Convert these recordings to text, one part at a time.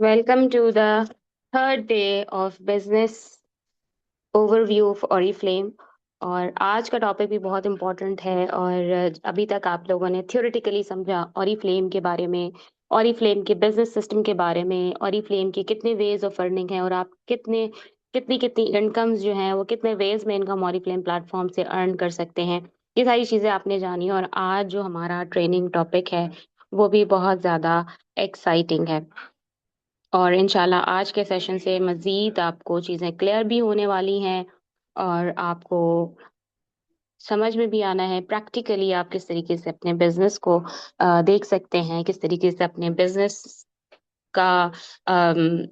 Welcome to the third day of business overview of Oriflame। और आज का topic भी बहुत इम्पोर्टेंट है। और अभी तक आप लोगों ने थ्योरेटिकली समझा ऑरिफ्लेम के बारे में, ऑरिफ्लेम के बिजनेस सिस्टम के बारे में, ऑरिफ्लेम के कितने वेज ऑफ अर्निंग है और आप कितने कितनी कितनी इनकम्स जो हैं वो कितने वेज में इनकम ऑरिफ्लेम प्लेटफॉर्म से अर्न कर सकते हैं। ये सारी चीज़ें आपने जानी। और आज जो हमारा ट्रेनिंग टॉपिक है वो भी बहुत ज़्यादा एक्साइटिंग है। और इंशाल्लाह आज के सेशन से मज़ीद आपको चीज़ें क्लियर भी होने वाली हैं और आपको समझ में भी आना है प्रैक्टिकली आप किस तरीके से अपने बिजनेस को देख सकते हैं, किस तरीके से अपने बिजनेस का अम,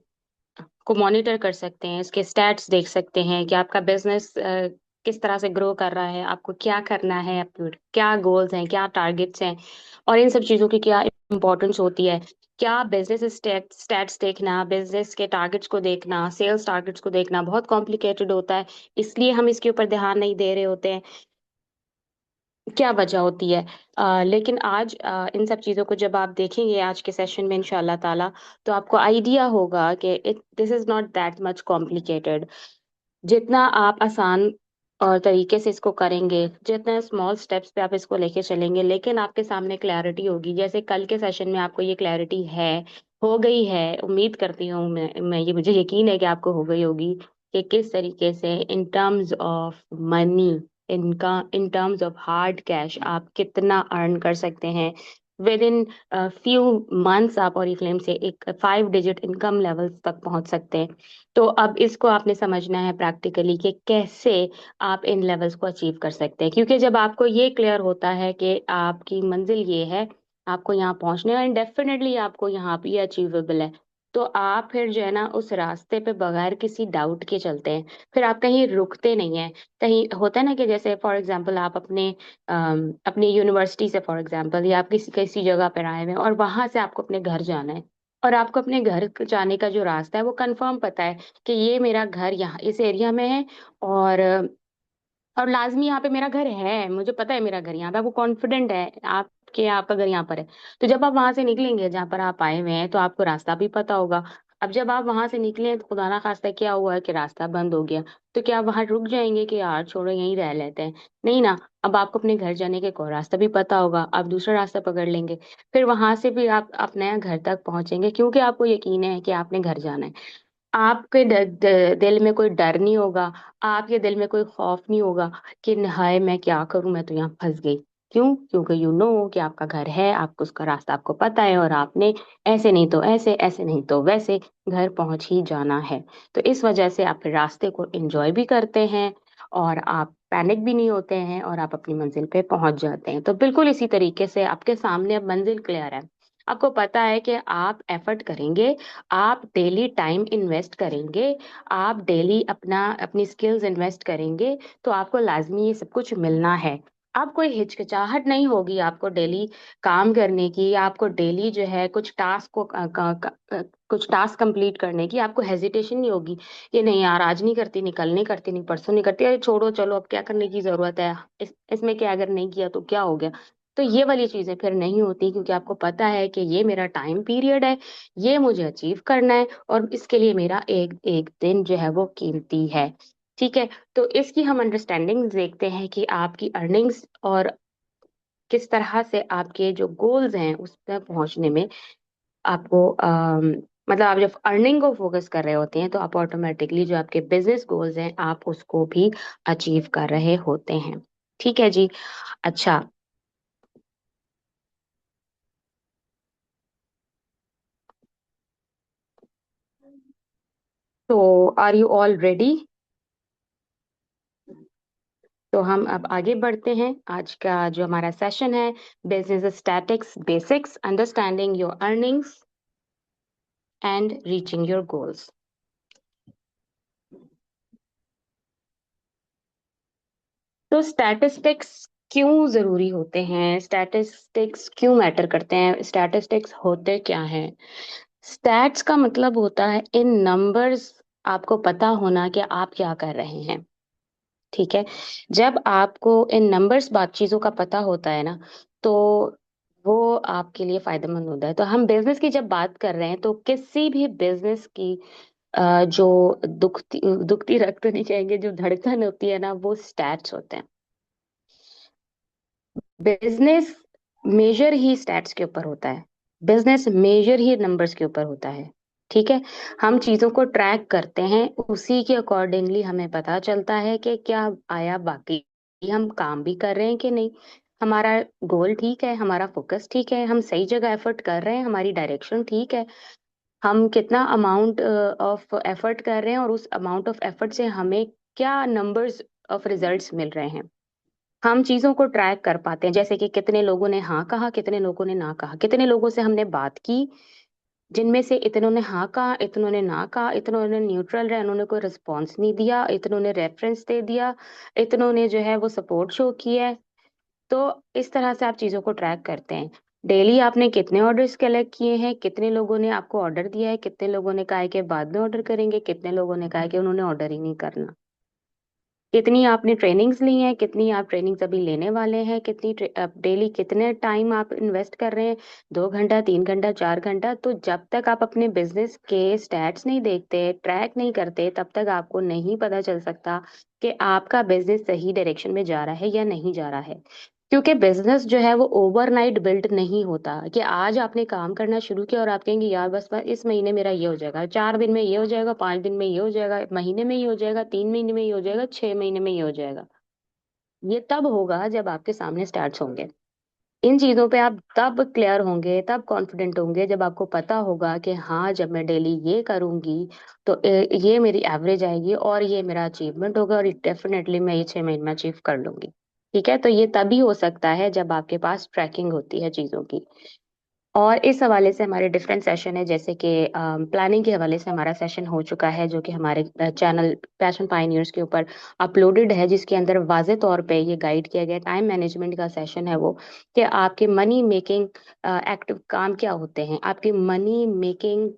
को मॉनिटर कर सकते हैं, इसके स्टैट्स देख सकते हैं कि आपका बिजनेस किस तरह से ग्रो कर रहा है, आपको क्या करना है, आपके क्या गोल्स हैं, क्या टारगेट्स हैं और इन सब चीज़ों की क्या इंपॉर्टेंस होती है। क्या बिजनेस स्टैट्स देखना, बिजनेस के टारगेट्स को देखना, सेल्स टारगेट्स को देखना बहुत कॉम्प्लिकेटेड होता है, इसलिए हम इसके ऊपर ध्यान नहीं दे रहे होते हैं। क्या वजह होती है? लेकिन आज इन सब चीज़ों को जब आप देखेंगे आज के सेशन में इंशाल्लाह ताला, तो आपको आइडिया होगा कि it this is not that much complicated. जितना आप आसान और तरीके से इसको करेंगे, जितना स्मॉल स्टेप्स पे आप इसको लेके चलेंगे, लेकिन आपके सामने क्लैरिटी होगी। जैसे कल के सेशन में आपको ये क्लैरिटी है, हो गई है, उम्मीद करती हूँ मैं ये मुझे यकीन है कि आपको हो गई होगी कि किस तरीके से इन टर्म्स ऑफ मनी, इनका in terms of hard cash आप कितना अर्न कर सकते हैं विद इन फ्यू मंथ्स। आप ऑरिफ्लेम से एक 5 डिजिट इनकम लेवल्स तक पहुंच सकते हैं। तो अब इसको आपने समझना है प्रैक्टिकली कि कैसे आप इन लेवल्स को अचीव कर सकते हैं, क्योंकि जब आपको ये क्लियर होता है कि आपकी मंजिल ये है, आपको यहाँ पहुंचने है, एंड डेफिनेटली आपको यहाँ पे ये अचीवेबल है, तो आप फिर जो है ना उस रास्ते पे बगैर किसी डाउट के चलते हैं। फिर आप कहीं रुकते नहीं हैं। कहीं होता है ना कि जैसे फॉर एग्जांपल आप अपनी यूनिवर्सिटी से फॉर एग्जांपल या आप किसी किसी जगह पर आए हुए हैं और वहां से आपको अपने घर जाना है, और आपको अपने घर जाने का जो रास्ता है वो कंफर्म पता है कि ये मेरा घर यहाँ इस एरिया में है, और और लाजमी यहाँ पे मेरा घर है, मुझे पता है मेरा घर यहाँ पे, आपको कॉन्फिडेंट है आपके आपका घर यहाँ पर है। तो जब आप वहां से निकलेंगे जहाँ पर आप आए हुए हैं तो आपको रास्ता भी पता होगा। अब जब आप वहां से निकले तो खुदा ना खास्ता क्या हुआ कि रास्ता बंद हो गया, तो क्या आप वहां रुक जाएंगे कि यार छोड़ो यहीं रह लेते हैं? नहीं ना। अब आपको अपने घर जाने के को रास्ता भी पता होगा, आप दूसरा रास्ता पकड़ लेंगे। फिर वहां से भी आप अपने घर तक पहुंचेंगे क्योंकि आपको यकीन है कि आपने घर जाना है। आपके दिल में कोई डर नहीं होगा, आपके दिल में कोई खौफ नहीं होगा कि हाय मैं क्या करूं, मैं तो यहाँ फंस गई। क्यों? क्योंकि यू नो कि आपका घर है, आपको उसका रास्ता आपको पता है, और आपने ऐसे नहीं तो ऐसे, ऐसे नहीं तो वैसे घर पहुंच ही जाना है। तो इस वजह से आप फिर रास्ते को एंजॉय भी करते हैं और आप पैनिक भी नहीं होते हैं और आप अपनी मंजिल पे पहुंच जाते हैं। तो बिल्कुल इसी तरीके से आपके सामने अब मंजिल क्लियर है। आपको पता है कि आप एफर्ट करेंगे, आप डेली टाइम इन्वेस्ट करेंगे, आप डेली अपनी स्किल्स इन्वेस्ट करेंगे, तो आपको लाजमी ये सब कुछ मिलना है। अब कोई हिचकिचाहट नहीं होगी आपको डेली काम करने की, या आपको डेली जो है कुछ टास्क कंप्लीट करने की आपको हेजिटेशन नहीं होगी कि नहीं यार आज नहीं करती, निकल नहीं करती, नहीं परसों नहीं करती, अरे छोड़ो चलो अब क्या करने की जरूरत है, इसमें क्या अगर नहीं किया तो क्या हो गया। तो ये वाली चीजें फिर नहीं होती, क्योंकि आपको पता है कि ये मेरा टाइम पीरियड है, ये मुझे अचीव करना है, और इसके लिए मेरा एक एक दिन जो है वो कीमती है। ठीक है। तो इसकी हम अंडरस्टैंडिंग देखते हैं कि आपकी अर्निंग्स और किस तरह से आपके जो गोल्स हैं उस पर पहुंचने में आपको मतलब आप जब अर्निंग को फोकस कर रहे होते हैं तो आप ऑटोमेटिकली जो आपके बिजनेस गोल्स हैं आप उसको भी अचीव कर रहे होते हैं। ठीक है जी। अच्छा, तो आर यू ऑल रेडी? तो हम अब आगे बढ़ते हैं। आज का जो हमारा सेशन है, business statics basics, understanding your earnings and reaching your goals. तो स्टैटिस्टिक्स क्यों जरूरी होते हैं, स्टैटिस्टिक्स क्यों मैटर करते हैं, स्टैटिस्टिक्स होते क्या हैं? स्टैट्स का मतलब होता है इन नंबर्स, आपको पता होना कि आप क्या कर रहे हैं। ठीक है। जब आपको इन नंबर्स बात चीजों का पता होता है ना, तो वो आपके लिए फायदेमंद होता है। तो हम बिजनेस की जब बात कर रहे हैं तो किसी भी बिजनेस की जो दुखती दुखती रग तो नहीं कहेंगे, जो धड़कन होती है ना, वो स्टैट्स होते हैं। बिजनेस मेजर ही स्टैट्स के ऊपर होता है। बिजनेस मेजर ही नंबर्स के ऊपर होता है। ठीक है। हम चीजों को ट्रैक करते हैं, उसी के अकॉर्डिंगली हमें पता चलता है कि क्या आया, बाकी हम काम भी कर रहे हैं कि नहीं, हमारा गोल ठीक है, हमारा फोकस ठीक है, हम सही जगह एफर्ट कर रहे हैं, हमारी डायरेक्शन ठीक है, हम कितना अमाउंट ऑफ एफर्ट कर रहे हैं और उस अमाउंट ऑफ एफर्ट से हमें क्या नंबर्स ऑफ रिजल्ट्स मिल रहे हैं। हम चीजों को ट्रैक कर पाते हैं, जैसे कि कितने लोगों ने हाँ कहा, कितने लोगों ने ना कहा, कितने लोगों से हमने बात की, जिनमें से इतनों ने हाँ कहा, इतनों ने ना कहा, इतनों ने न्यूट्रल रहे, उन्होंने कोई रिस्पॉन्स नहीं दिया, इतनों ने रेफरेंस दे दिया, इतनों ने जो है वो सपोर्ट शो किया है। तो इस तरह से आप चीजों को ट्रैक करते हैं। डेली आपने कितने ऑर्डर्स कलेक्ट किए हैं, कितने लोगों ने आपको ऑर्डर दिया है, कितने लोगों ने कहा है कि बाद में ऑर्डर करेंगे, कितने लोगों ने कहा है कि उन्होंने ऑर्डर ही नहीं करना, कितनी आपने ट्रेनिंग्स ली हैं, कितनी आप ट्रेनिंग्स अभी लेने वाले हैं, कितनी डेली कितने टाइम आप इन्वेस्ट कर रहे हैं, 2 घंटा, 3 घंटा, 4 घंटा। तो जब तक आप अपने बिजनेस के स्टैट्स नहीं देखते, ट्रैक नहीं करते, तब तक आपको नहीं पता चल सकता कि आपका बिजनेस सही डायरेक्शन में जा रहा है या नहीं जा रहा है। क्योंकि बिजनेस जो है वो ओवरनाइट बिल्ड नहीं होता कि आज आपने काम करना शुरू किया और आप कहेंगे यार बस बस इस महीने मेरा ये हो जाएगा, 4 दिन में ये हो जाएगा, 5 दिन में ये हो जाएगा, महीने में ये हो जाएगा, 3 महीने में ये हो जाएगा, 6 महीने में ये हो जाएगा। ये तब होगा जब आपके सामने स्टार्ट होंगे। इन चीजों पे आप तब क्लियर होंगे, तब कॉन्फिडेंट होंगे, जब आपको पता होगा कि हाँ जब मैं डेली ये करूंगी तो ये मेरी एवरेज आएगी और ये मेरा अचीवमेंट होगा और डेफिनेटली मैं ये 6 महीने में अचीव कर लूंगी। ठीक है। तो ये तभी हो सकता है जब आपके पास ट्रैकिंग होती है चीजों की। और इस हवाले से हमारे डिफरेंट सेशन है, जैसे कि प्लानिंग के हवाले से हमारा सेशन हो चुका है, जो कि हमारे चैनल पैशन पायनियर्स के ऊपर अपलोडेड है, जिसके अंदर वाजे तौर पे ये गाइड किया गया। टाइम मैनेजमेंट का सेशन है वो, कि आपके मनी मेकिंग एक्टिव काम क्या होते हैं, आपके मनी मेकिंग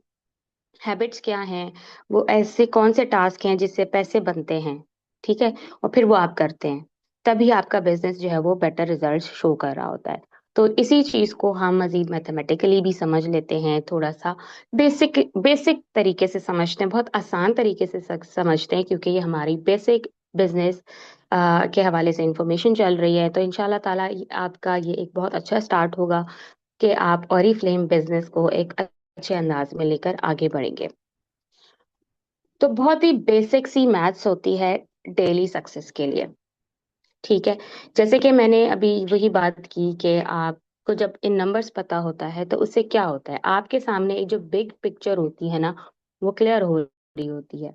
हैबिट्स क्या हैं, वो ऐसे कौन से टास्क हैं जिससे पैसे बनते हैं। ठीक है। और फिर वो आप करते हैं, तभी आपका बिजनेस जो है वो बेटर रिजल्ट शो कर रहा होता है। तो इसी चीज को हम मजीद मैथमेटिकली भी समझ लेते हैं, थोड़ा सा बेसिक बेसिक तरीके से समझते हैं, बहुत आसान तरीके से समझते हैं, क्योंकि ये हमारी बेसिक बिजनेस के हवाले से इंफॉर्मेशन चल रही है। तो इंशाल्लाह ताला आपका ये एक बहुत अच्छा स्टार्ट होगा कि आप ऑरिफ्लेम बिजनेस को एक अच्छे अंदाज में लेकर आगे बढ़ेंगे। तो बहुत ही बेसिक सी मैथ्स होती है डेली सक्सेस के लिए। ठीक है। जैसे कि मैंने अभी वही बात की कि आपको जब इन नंबर्स पता होता है तो उससे क्या होता है, आपके सामने एक जो बिग पिक्चर होती है ना, वो क्लियर हो रही होती है।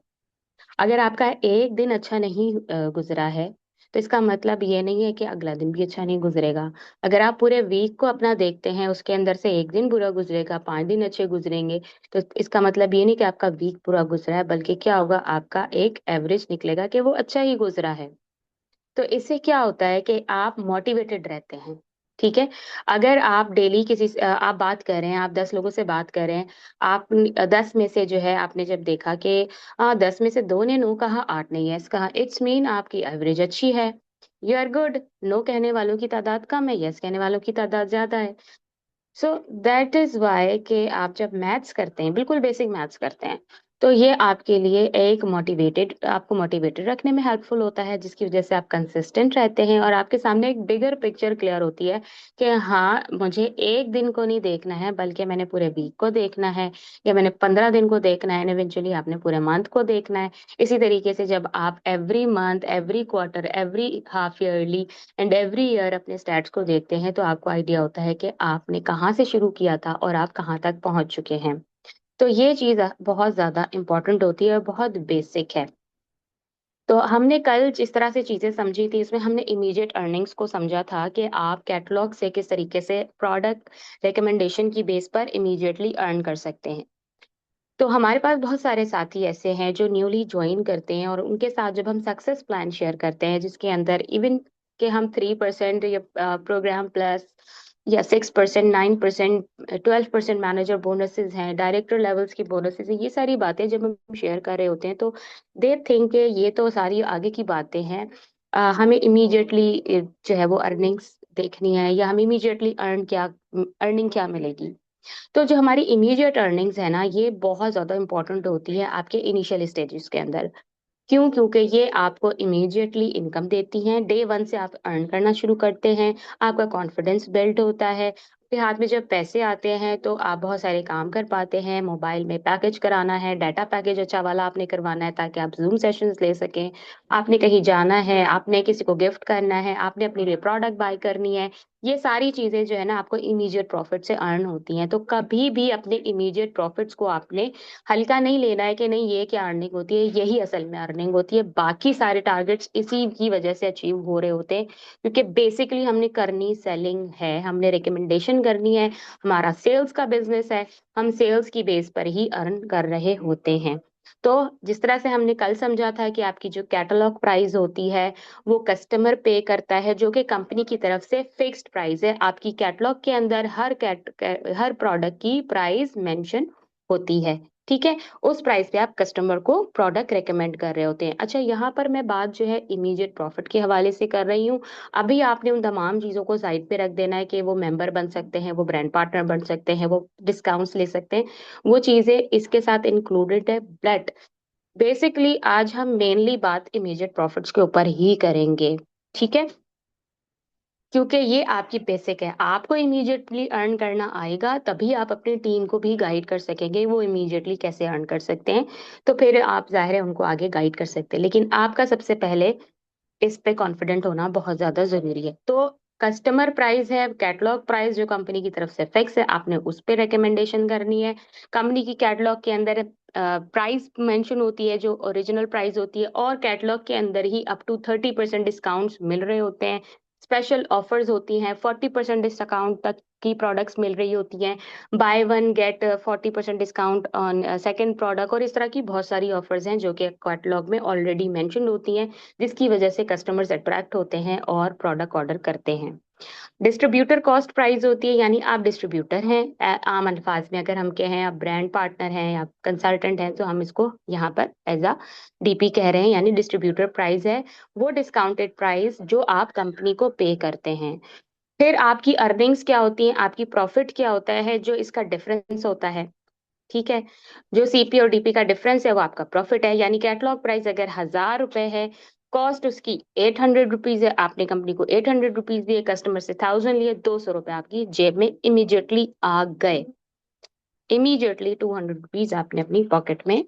अगर आपका एक दिन अच्छा नहीं गुजरा है, तो इसका मतलब ये नहीं है कि अगला दिन भी अच्छा नहीं गुजरेगा। अगर आप पूरे वीक को अपना देखते हैं, उसके अंदर से एक दिन बुरा गुजरेगा, 5 दिन अच्छे गुजरेंगे, तो इसका मतलब ये नहीं कि आपका वीक पूरा गुजरा है, बल्कि क्या होगा, आपका एक एवरेज निकलेगा कि वो अच्छा ही गुजरा है। तो इससे क्या होता है कि आप मोटिवेटेड रहते हैं। ठीक है। अगर आप डेली किसी से आप बात कर रहे हैं, आप 10 लोगों से बात कर रहे हैं, आप 10 में से जो है आपने जब देखा कि 10 में से 2 ने नो कहा, 8 ने यस कहा, इट्स मीन आपकी एवरेज अच्छी है। You are good. नो कहने वालों की तादाद कम है, यस कहने वालों की तादाद ज्यादा है। सो दैट इज वाई कि आप जब मैथ्स करते हैं, बिल्कुल बेसिक मैथ्स करते हैं, तो ये आपके लिए एक मोटिवेटेड, आपको मोटिवेटेड रखने में हेल्पफुल होता है, जिसकी वजह से आप कंसिस्टेंट रहते हैं और आपके सामने एक बिगर पिक्चर क्लियर होती है कि हाँ मुझे एक दिन को नहीं देखना है, बल्कि मैंने पूरे वीक को देखना है, या मैंने 15 दिन को देखना है, एंड इवेंचुअली आपने पूरे मंथ को देखना है। इसी तरीके से जब आप every month, every quarter, every half yearly and every year अपने स्टैट्स को देखते हैं, तो आपको आइडिया होता है कि आपने कहाँ से शुरू किया था और आप कहाँ तक पहुंच चुके हैं। तो ये चीज बहुत ज्यादा इंपॉर्टेंट होती है और बहुत बेसिक है। तो हमने कल जिस तरह से चीजें समझी थी, इसमें हमने इमीडिएट अर्निंग्स को समझा था कि आप कैटलॉग से किस तरीके से प्रोडक्ट रिकमेंडेशन की बेस पर इमीडिएटली अर्न कर सकते हैं। तो हमारे पास बहुत सारे साथी ऐसे हैं जो न्यूली ज्वाइन करते हैं, और उनके साथ जब हम सक्सेस प्लान शेयर करते हैं, जिसके अंदर इवन कि हम 3% या प्रोग्राम प्लस या 6%, 9%, 12% मैनेजर बोनसेस हैं, डायरेक्टर लेवल्स की बोनसेस हैं, ये सारी बातें जब हम शेयर कर रहे होते हैं, तो दे थिंक ये तो सारी आगे की बातें हैं। हमें इमीडिएटली जो है वो अर्निंग्स देखनी है या हमें इमीडिएटली अर्निंग क्या मिलेगी। तो जो हमारी इमीडिएट अर्निंग्स है ना, ये बहुत ज्यादा इंपॉर्टेंट होती है आपके इनिशियल स्टेजेस के अंदर। क्यों? क्योंकि ये आपको इमीडिएटली इनकम देती हैं। डे वन से आप अर्न करना शुरू करते हैं, आपका कॉन्फिडेंस बिल्ड होता है, आपके हाथ में जब पैसे आते हैं तो आप बहुत सारे काम कर पाते हैं। मोबाइल में पैकेज कराना है, डाटा पैकेज अच्छा वाला आपने करवाना है ताकि आप जूम सेशंस ले सकें। आपने कहीं जाना है, आपने किसी को गिफ्ट करना है, आपने अपने लिए प्रोडक्ट बाय करनी है। ये सारी चीजें जो है ना आपको इमीडिएट प्रॉफिट से अर्न होती हैं। तो कभी भी अपने इमीडिएट प्रॉफिट्स को आपने हल्का नहीं लेना है कि नहीं ये क्या अर्निंग होती है, यही असल में अर्निंग होती है। बाकी सारे टारगेट्स इसी की वजह से अचीव हो रहे होते हैं, क्योंकि बेसिकली हमने करनी सेलिंग है, हमने रिकमेंडेशन करनी है, हमारा सेल्स का बिजनेस है, हम सेल्स की बेस पर ही अर्न कर रहे होते हैं। तो जिस तरह से हमने कल समझा था कि आपकी जो कैटलॉग प्राइस होती है वो कस्टमर पे करता है, जो कि कंपनी की तरफ से फिक्स्ड प्राइस है। आपकी कैटलॉग के अंदर हर प्रोडक्ट की प्राइस मेंशन होती है। ठीक है, उस प्राइस पे आप कस्टमर को प्रोडक्ट रेकमेंड कर रहे होते हैं। अच्छा, यहाँ पर मैं बात जो है इमीडिएट प्रॉफिट के हवाले से कर रही हूँ। अभी आपने उन तमाम चीजों को साइड पे रख देना है कि वो मेंबर बन सकते हैं, वो ब्रांड पार्टनर बन सकते हैं, वो डिस्काउंट्स ले सकते हैं, वो चीजें इसके साथ इंक्लूडेड है। बट बेसिकली आज हम मेनली बात इमीडिएट प्रॉफिट्स के ऊपर ही करेंगे। ठीक है, क्योंकि ये आपकी बेसिक है। आपको इमीडिएटली अर्न करना आएगा तभी आप अपनी टीम को भी गाइड कर सकेंगे वो इमीडिएटली कैसे अर्न कर सकते हैं। तो फिर आप जाहिर है उनको आगे गाइड कर सकते हैं, लेकिन आपका सबसे पहले इस पे कॉन्फिडेंट होना बहुत ज्यादा जरूरी है। तो कस्टमर प्राइस है, कैटलॉग प्राइस जो कंपनी की तरफ से फिक्स है, आपने उस पे रिकमेंडेशन करनी है। कंपनी की कैटलॉग के अंदर प्राइस मेंशन होती है जो ओरिजिनल प्राइस होती है, और कैटलॉग के अंदर ही अप टू 30% डिस्काउंट्स मिल रहे होते हैं। स्पेशल ऑफर्स होती हैं, 40% डिस्काउंट तक की प्रोडक्ट्स मिल रही होती हैं। By one get 40% discount on second product, और इस तरह की बहुत सारी ऑफर्स हैं जो कि कैटलॉग में ऑलरेडी मेंशन होती हैं, जिसकी वजह से कस्टमर्स अट्रैक्ट होते हैं और प्रोडक्ट ऑर्डर करते हैं। डिस्ट्रीब्यूटर कॉस्ट प्राइस होती है, यानी आप डिस्ट्रीब्यूटर हैं। आम अल्फाज में अगर हम कहें आप ब्रांड पार्टनर हैं या कंसल्टेंट हैं, तो हम इसको यहाँ पर एज अ डीपी कह रहे हैं, यानी डिस्ट्रीब्यूटर प्राइस है वो डिस्काउंटेड प्राइस जो आप कंपनी को पे करते हैं। फिर आपकी अर्निंग्स क्या होती हैं, आपकी प्रॉफिट क्या होता है, जो इसका डिफरेंस होता है। ठीक है, जो सीपी और डीपी का डिफरेंस है वो आपका प्रॉफिट है। यानी कैटलॉग प्राइस अगर 1,000 रुपए है, कॉस्ट उसकी 800 रुपीज है, आपने कंपनी को 800 रुपीज दिए, कस्टमर से 1,000 लिए, 200 रुपए आपकी जेब में इमीडिएटली आ गए। इमीडिएटली 200 रुपीज आपने अपनी पॉकेट में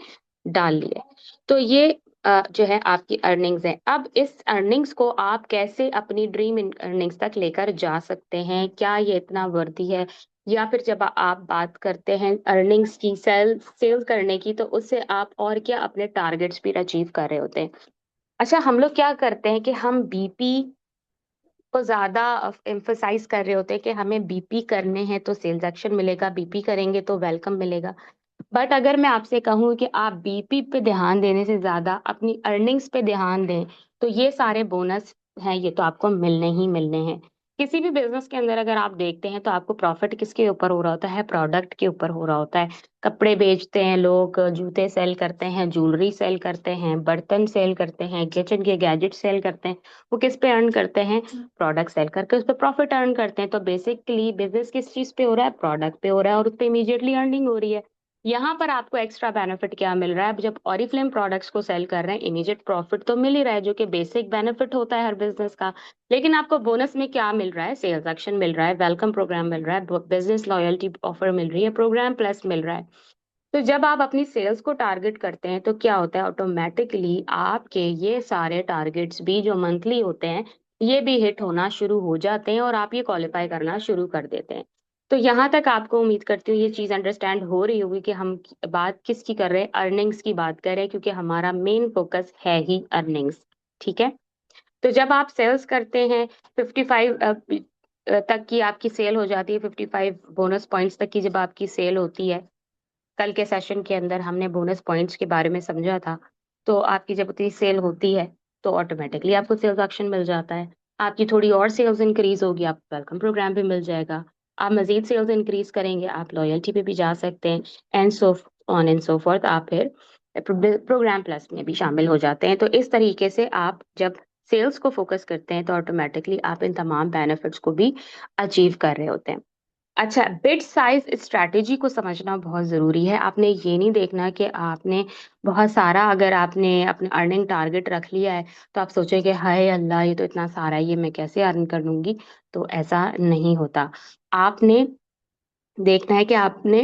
डाल लिए। तो ये जो है आपकी अर्निंग्स है। अब इस अर्निंग्स को आप कैसे अपनी ड्रीम अर्निंग्स तक लेकर जा सकते हैं, क्या ये इतना वर्दी है? या फिर जब आप बात करते हैं अर्निंग्स की, सेल करने की, तो उससे आप और क्या अपने टारगेट्स भी अचीव कर रहे होते हैं। अच्छा, हम लोग क्या करते हैं कि हम बीपी को ज्यादा एम्फसाइज कर रहे होते हैं कि हमें बीपी करने हैं तो सेल्स एक्शन मिलेगा, बीपी करेंगे तो वेलकम मिलेगा। बट अगर मैं आपसे कहूँ कि आप बीपी पे ध्यान देने से ज्यादा अपनी अर्निंग्स पे ध्यान दें, तो ये सारे बोनस हैं, ये तो आपको मिलने ही मिलने हैं। किसी भी बिजनेस के अंदर अगर आप देखते हैं तो आपको प्रॉफिट किसके ऊपर हो रहा होता है? प्रोडक्ट के ऊपर हो रहा होता है। कपड़े बेचते हैं लोग, जूते सेल करते हैं, ज्वेलरी सेल करते हैं, बर्तन सेल करते हैं, किचन के गैजेट सेल करते हैं। वो किस पे अर्न करते हैं? प्रोडक्ट सेल करके उस पर प्रॉफिट अर्न करते हैं। तो बेसिकली बिजनेस किस चीज पे हो रहा है? प्रोडक्ट पे हो रहा है, और उस पर इमीडिएटली अर्निंग हो रही है। यहाँ पर आपको एक्स्ट्रा बेनिफिट क्या मिल रहा है? अब जब ऑरिफ्लेम प्रोडक्ट्स को सेल कर रहे हैं, इमीडिएट प्रॉफिट तो मिल ही रहा है जो कि बेसिक बेनिफिट होता है हर बिजनेस का, लेकिन आपको बोनस में क्या मिल रहा है? सेल्स एक्शन मिल रहा है, वेलकम प्रोग्राम मिल रहा है, बिजनेस लॉयल्टी ऑफर मिल रही है, प्रोग्राम प्लस मिल रहा है। तो जब आप अपनी सेल्स को टारगेट करते हैं तो क्या होता है? ऑटोमेटिकली आपके ये सारे टारगेट्स भी जो मंथली होते हैं ये भी हिट होना शुरू हो जाते हैं, और आप ये क्वालिफाई करना शुरू कर देते हैं। तो यहाँ तक आपको उम्मीद करती हूँ ये चीज अंडरस्टैंड हो रही होगी कि हम बात किसकी कर रहे हैं, अर्निंग्स की बात कर रहे हैं, क्योंकि हमारा मेन फोकस है ही अर्निंग्स। ठीक है, तो जब आप सेल्स करते हैं 55 तक की आपकी सेल हो जाती है, 55 बोनस पॉइंट्स तक की जब आपकी सेल होती है, कल के सेशन के अंदर हमने बोनस पॉइंट्स के बारे में समझा था। तो आपकी जब उतनी सेल होती है तो ऑटोमेटिकली आपको सेल्स ऑप्शन मिल जाता है। आपकी थोड़ी और सेल्स इंक्रीज होगी, आप वेलकम प्रोग्राम पे मिल जाएगा। आप मजीद सेल्स इंक्रीज करेंगे, आप लॉयल्टी पे भी जा सकते हैं, and so on and so fourth. आप फिर प्रोग्राम प्लस में भी शामिल हो जाते हैं। तो इस तरीके से आप जब सेल्स को फोकस करते हैं तो ऑटोमेटिकली आप इन तमाम बेनिफिट्स को भी अचीव कर रहे होते हैं। अच्छा, बिड साइज स्ट्रैटेजी को समझना बहुत ज़रूरी है। आपने ये नहीं देखना कि आपने बहुत सारा, अगर आपने अपना अर्निंग टारगेट रख लिया है तो आप सोचेंगे हाय अल्लाह ये तो इतना सारा है, ये मैं कैसे अर्न कर लूंगी। तो ऐसा नहीं होता। आपने देखना है कि आपने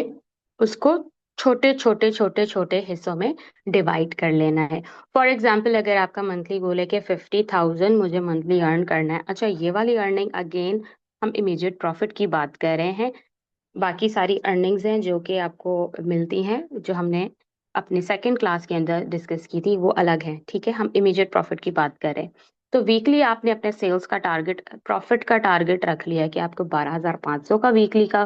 उसको छोटे छोटे छोटे छोटे हिस्सों में डिवाइड कर लेना है। फॉर एग्जाम्पल, अगर आपका मंथली गोल है कि 50,000 मुझे मंथली अर्न करना है, अच्छा ये वाली अर्निंग अगेन हम इमीडिएट प्रॉफिट की बात कर रहे हैं। बाकी सारी अर्निंग्स हैं जो कि आपको मिलती हैं, जो हमने अपने सेकंड क्लास के अंदर डिस्कस की थी, वो अलग है। ठीक है, हम इमीडिएट प्रॉफिट की बात कर रहे हैं। तो वीकली आपने अपने सेल्स का टारगेट, प्रॉफिट का टारगेट रख लिया है कि आपको 12,500 का वीकली का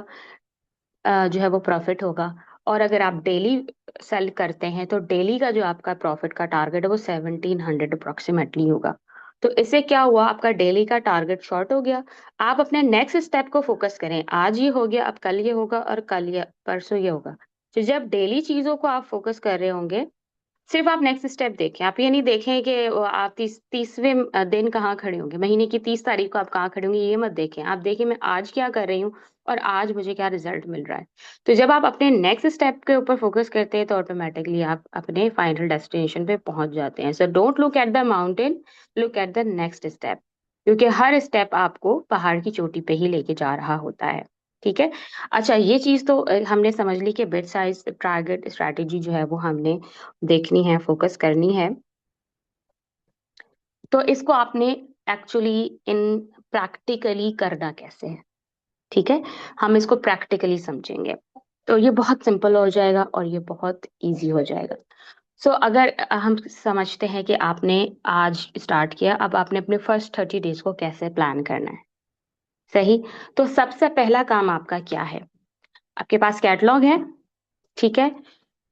जो है वो प्रॉफिट होगा। और अगर आप डेली सेल करते हैं तो डेली का जो आपका प्रॉफिट का टारगेट है वो 1700 अप्रोक्सीमेटली होगा। तो इससे क्या हुआ, आपका डेली का टारगेट शॉर्ट हो गया। आप अपने नेक्स्ट स्टेप को फोकस करें। आज ये हो गया, अब कल ये होगा, और कल ये परसों ये होगा। तो जब डेली चीजों को आप फोकस कर रहे होंगे, सिर्फ आप नेक्स्ट स्टेप देखें। आप ये नहीं देखें कि वो आप 30वें दिन कहाँ खड़े होंगे, महीने की 30 तारीख को आप कहाँ खड़े होंगे, ये मत देखें। आप देखिए मैं आज क्या कर रही हूँ और आज मुझे क्या रिजल्ट मिल रहा है। तो जब आप अपने नेक्स्ट स्टेप के ऊपर फोकस करते हैं तो ऑटोमेटिकली आप अपने फाइनल डेस्टिनेशन पे पहुंच जाते हैं। So don't look at the mountain, look at the next step. क्योंकि हर स्टेप आपको पहाड़ की चोटी पे ही लेके जा रहा होता है। ठीक है। अच्छा, ये चीज तो हमने समझ ली कि बिट साइज टारगेट स्ट्रैटेजी जो है वो हमने देखनी है, फोकस करनी है। तो इसको आपने एक्चुअली इन प्रैक्टिकली करना कैसे है, ठीक है, हम इसको प्रैक्टिकली समझेंगे तो ये बहुत सिंपल हो जाएगा और ये बहुत इजी हो जाएगा। सो अगर हम समझते हैं कि आपने आज स्टार्ट किया, अब आपने अपने फर्स्ट 30 डेज को कैसे प्लान करना है। सही। तो सबसे पहला काम आपका क्या है, आपके पास कैटलॉग है। ठीक है।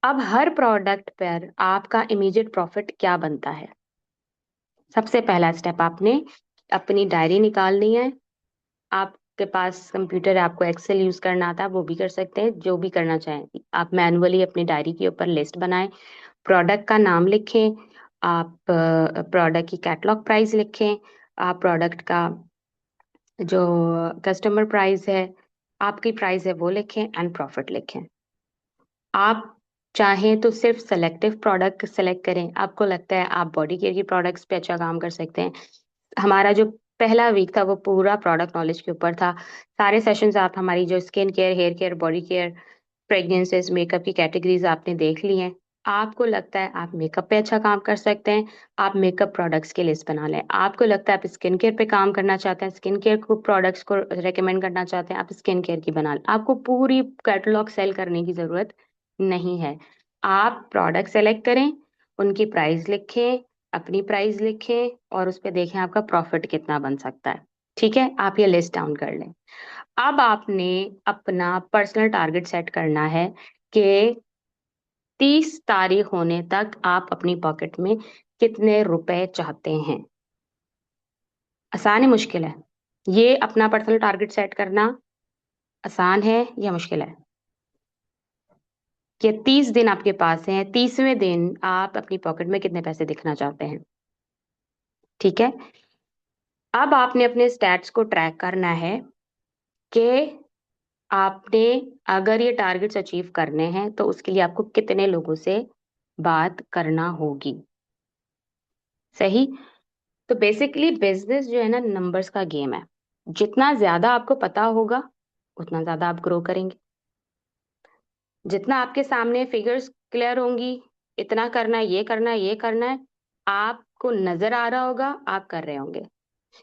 अब हर प्रोडक्ट पर आपका इमीडिएट प्रॉफिट क्या बनता है। सबसे पहला स्टेप, आपने अपनी डायरी निकालनी है। आपके पास कंप्यूटर है, आपको एक्सेल यूज करना आता है, वो भी कर सकते हैं, जो भी करना चाहें। आप मैनुअली अपनी डायरी के ऊपर लिस्ट बनाएं। प्रोडक्ट का नाम लिखें। आप प्रोडक्ट की कैटलॉग प्राइस लिखें। आप प्रोडक्ट का जो कस्टमर प्राइस है, आपकी प्राइस है, वो लिखें एंड प्रॉफिट लिखें। आप चाहें तो सिर्फ सेलेक्टिव प्रोडक्ट सेलेक्ट करें। आपको लगता है आप बॉडी केयर की प्रोडक्ट्स पे अच्छा काम कर सकते हैं। हमारा जो पहला वीक था वो पूरा प्रोडक्ट नॉलेज के ऊपर था। सारे सेशंस आप हमारी जो skin care, hair care, body care, pregnancies, makeup की कैटेगरीज आपने देख ली हैं। आपको लगता है आप मेकअप पे अच्छा काम कर सकते हैं, आप मेकअप प्रोडक्ट्स की लिस्ट बना लें। आपको लगता है आप स्किन केयर पे काम करना चाहते हैं, स्किन केयर को प्रोडक्ट्स को रेकमेंड करना चाहते हैं, आप स्किन केयर की बना लें। आपको पूरी कैटलॉग सेल करने की जरूरत नहीं है। आप प्रोडक्ट सेलेक्ट करें, उनकी प्राइस लिखें, अपनी प्राइस लिखें और उस पर देखें आपका प्रॉफिट कितना बन सकता है। ठीक है, आप ये लिस्ट डाउन कर लें। अब आपने अपना पर्सनल टारगेट सेट करना है कि 30 तारीख होने तक आप अपनी पॉकेट में कितने रुपए चाहते हैं। आसान है, मुश्किल है? ये अपना पर्सनल टारगेट सेट करना आसान है या मुश्किल है? कि 30 दिन आपके पास हैं, 30वें दिन आप अपनी पॉकेट में कितने पैसे दिखना चाहते हैं। ठीक है। अब आपने अपने स्टैट्स को ट्रैक करना है कि आपने, अगर ये टारगेट्स अचीव करने हैं तो उसके लिए आपको कितने लोगों से बात करना होगी। सही। तो बेसिकली बिजनेस जो है ना, नंबर्स का गेम है। जितना ज्यादा आपको पता होगा उतना ज्यादा आप ग्रो करेंगे। जितना आपके सामने फिगर्स क्लियर होंगी, इतना करना है, ये करना है, ये करना है, आपको नजर आ रहा होगा, आप कर रहे होंगे।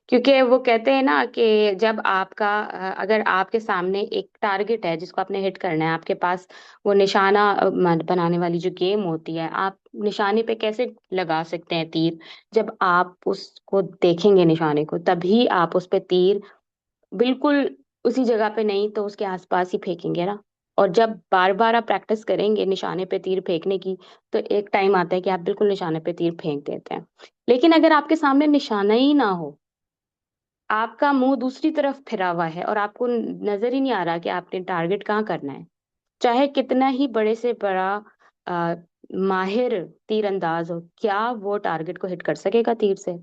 क्योंकि वो कहते हैं ना कि जब आपका अगर आपके सामने एक टारगेट है जिसको आपने हिट करना है, आपके पास वो निशाना बनाने वाली जो गेम होती है, आप निशाने पे कैसे लगा सकते हैं तीर। जब आप उसको देखेंगे निशाने को, तभी आप उस पे तीर बिल्कुल उसी जगह पे नहीं तो उसके आसपास ही फेंकेंगे ना। और जब बार बार आप प्रैक्टिस करेंगे निशाने पे तीर फेंकने की, तो एक टाइम आता है कि आप बिल्कुल निशाने पे तीर फेंक देते हैं। लेकिन अगर आपके सामने निशाना ही ना हो, आपका मुंह दूसरी तरफ फिरा हुआ है और आपको नजर ही नहीं आ रहा कि आपने टारगेट कहाँ करना है, चाहे कितना ही बड़े से बड़ा आ, माहिर तीर अंदाज हो, क्या वो टारगेट को हिट कर सकेगा तीर से?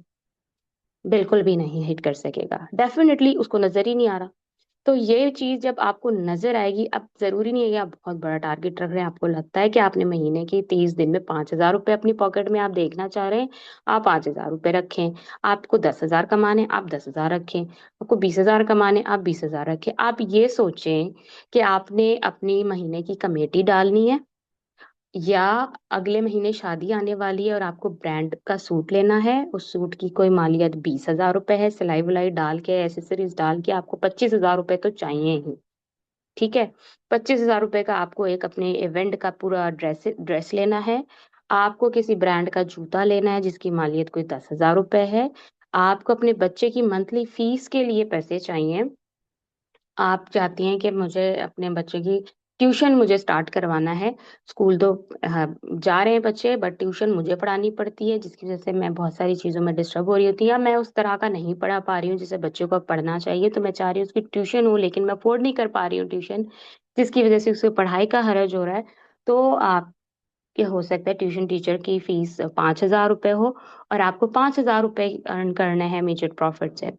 बिल्कुल भी नहीं हिट कर सकेगा, डेफिनेटली उसको नजर ही नहीं आ रहा। तो ये चीज जब आपको नजर आएगी, अब जरूरी नहीं है कि आप बहुत बड़ा टारगेट रख रहे हैं, आपको लगता है कि आपने महीने के 30 दिन में 5,000 रुपए अपनी पॉकेट में आप देखना चाह रहे हैं, आप 5,000 रुपए रखें। आपको 10,000 कमाने, आप 10,000 रखें। आपको 20,000 कमाने, आप 20,000 रखें। आप ये सोचें कि आपने अपनी महीने की कमेटी डालनी है, या अगले महीने शादी आने वाली है और आपको ब्रांड का सूट लेना है, उस सूट की कोई मालियत 20,000 रुपए है, सिलाई विलाई डाल के एसेसरीज डाल के आपको 25,000 रुपए तो चाहिए ही। ठीक है, 25,000 रुपए का आपको एक अपने इवेंट का पूरा ड्रेस ड्रेस लेना है। आपको किसी ब्रांड का जूता लेना है जिसकी मालियत कोई 10,000 रुपए है। आपको अपने बच्चे की मंथली फीस के लिए पैसे चाहिए। आप चाहती हैं कि मुझे अपने बच्चे की ट्यूशन मुझे स्टार्ट करवाना है। स्कूल तो हाँ, जा रहे हैं बच्चे, बट ट्यूशन मुझे पढ़ानी पड़ती है, जिसकी वजह से मैं बहुत सारी चीज़ों में डिस्टर्ब हो रही होती है, या मैं उस तरह का नहीं पढ़ा पा रही हूँ जिसे बच्चों को पढ़ना चाहिए। तो मैं चाह रही हूँ उसकी ट्यूशन हो, लेकिन मैं अफोर्ड नहीं कर पा रही हूँ ट्यूशन, जिसकी वजह से उसकी पढ़ाई का हर्ज हो रहा है। तो आप, ये हो सकता है ट्यूशन टीचर की फीस 5,000 रुपये हो, और आपको 5,000 रुपये अर्न करने हैं इमीडिएट प्रॉफिट से।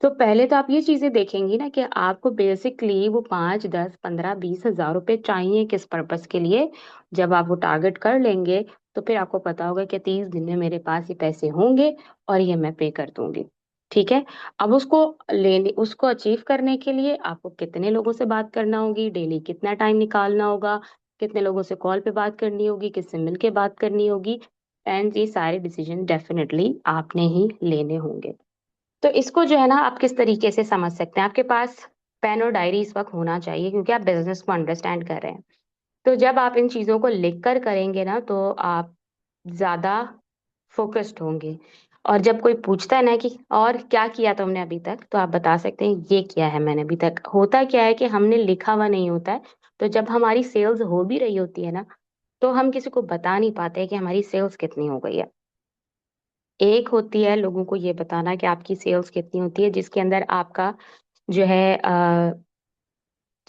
तो पहले तो आप ये चीजें देखेंगी ना कि आपको बेसिकली वो 5, 10, 15, 20 हजार रुपए चाहिए किस पर्पस के लिए। जब आप वो टारगेट कर लेंगे, तो फिर आपको पता होगा कि 30 दिन में मेरे पास ये पैसे होंगे और ये मैं पे कर दूंगी। ठीक है। अब उसको अचीव करने के लिए आपको कितने लोगों से बात करना होगी, डेली कितना टाइम निकालना होगा, कितने लोगों से कॉल पे बात करनी होगी, किससे मिल के बात करनी होगी, एंड ये सारे डिसीजन डेफिनेटली आपने ही लेने होंगे। तो इसको जो है ना, आप किस तरीके से समझ सकते हैं, आपके पास पेन और डायरी इस वक्त होना चाहिए, क्योंकि आप बिजनेस को अंडरस्टैंड कर रहे हैं। तो जब आप इन चीजों को लिख कर करेंगे ना, तो आप ज्यादा फोकस्ड होंगे। और जब कोई पूछता है ना कि और क्या किया तुमने अभी तक, तो आप बता सकते हैं ये किया है मैंने अभी तक। होता क्या है कि हमने लिखा हुआ नहीं होता है। तो जब हमारी सेल्स हो भी रही होती है ना, तो हम किसी को बता नहीं पाते कि हमारी सेल्स कितनी हो गई है। एक होती है लोगों को ये बताना कि आपकी सेल्स कितनी होती है, जिसके अंदर आपका जो है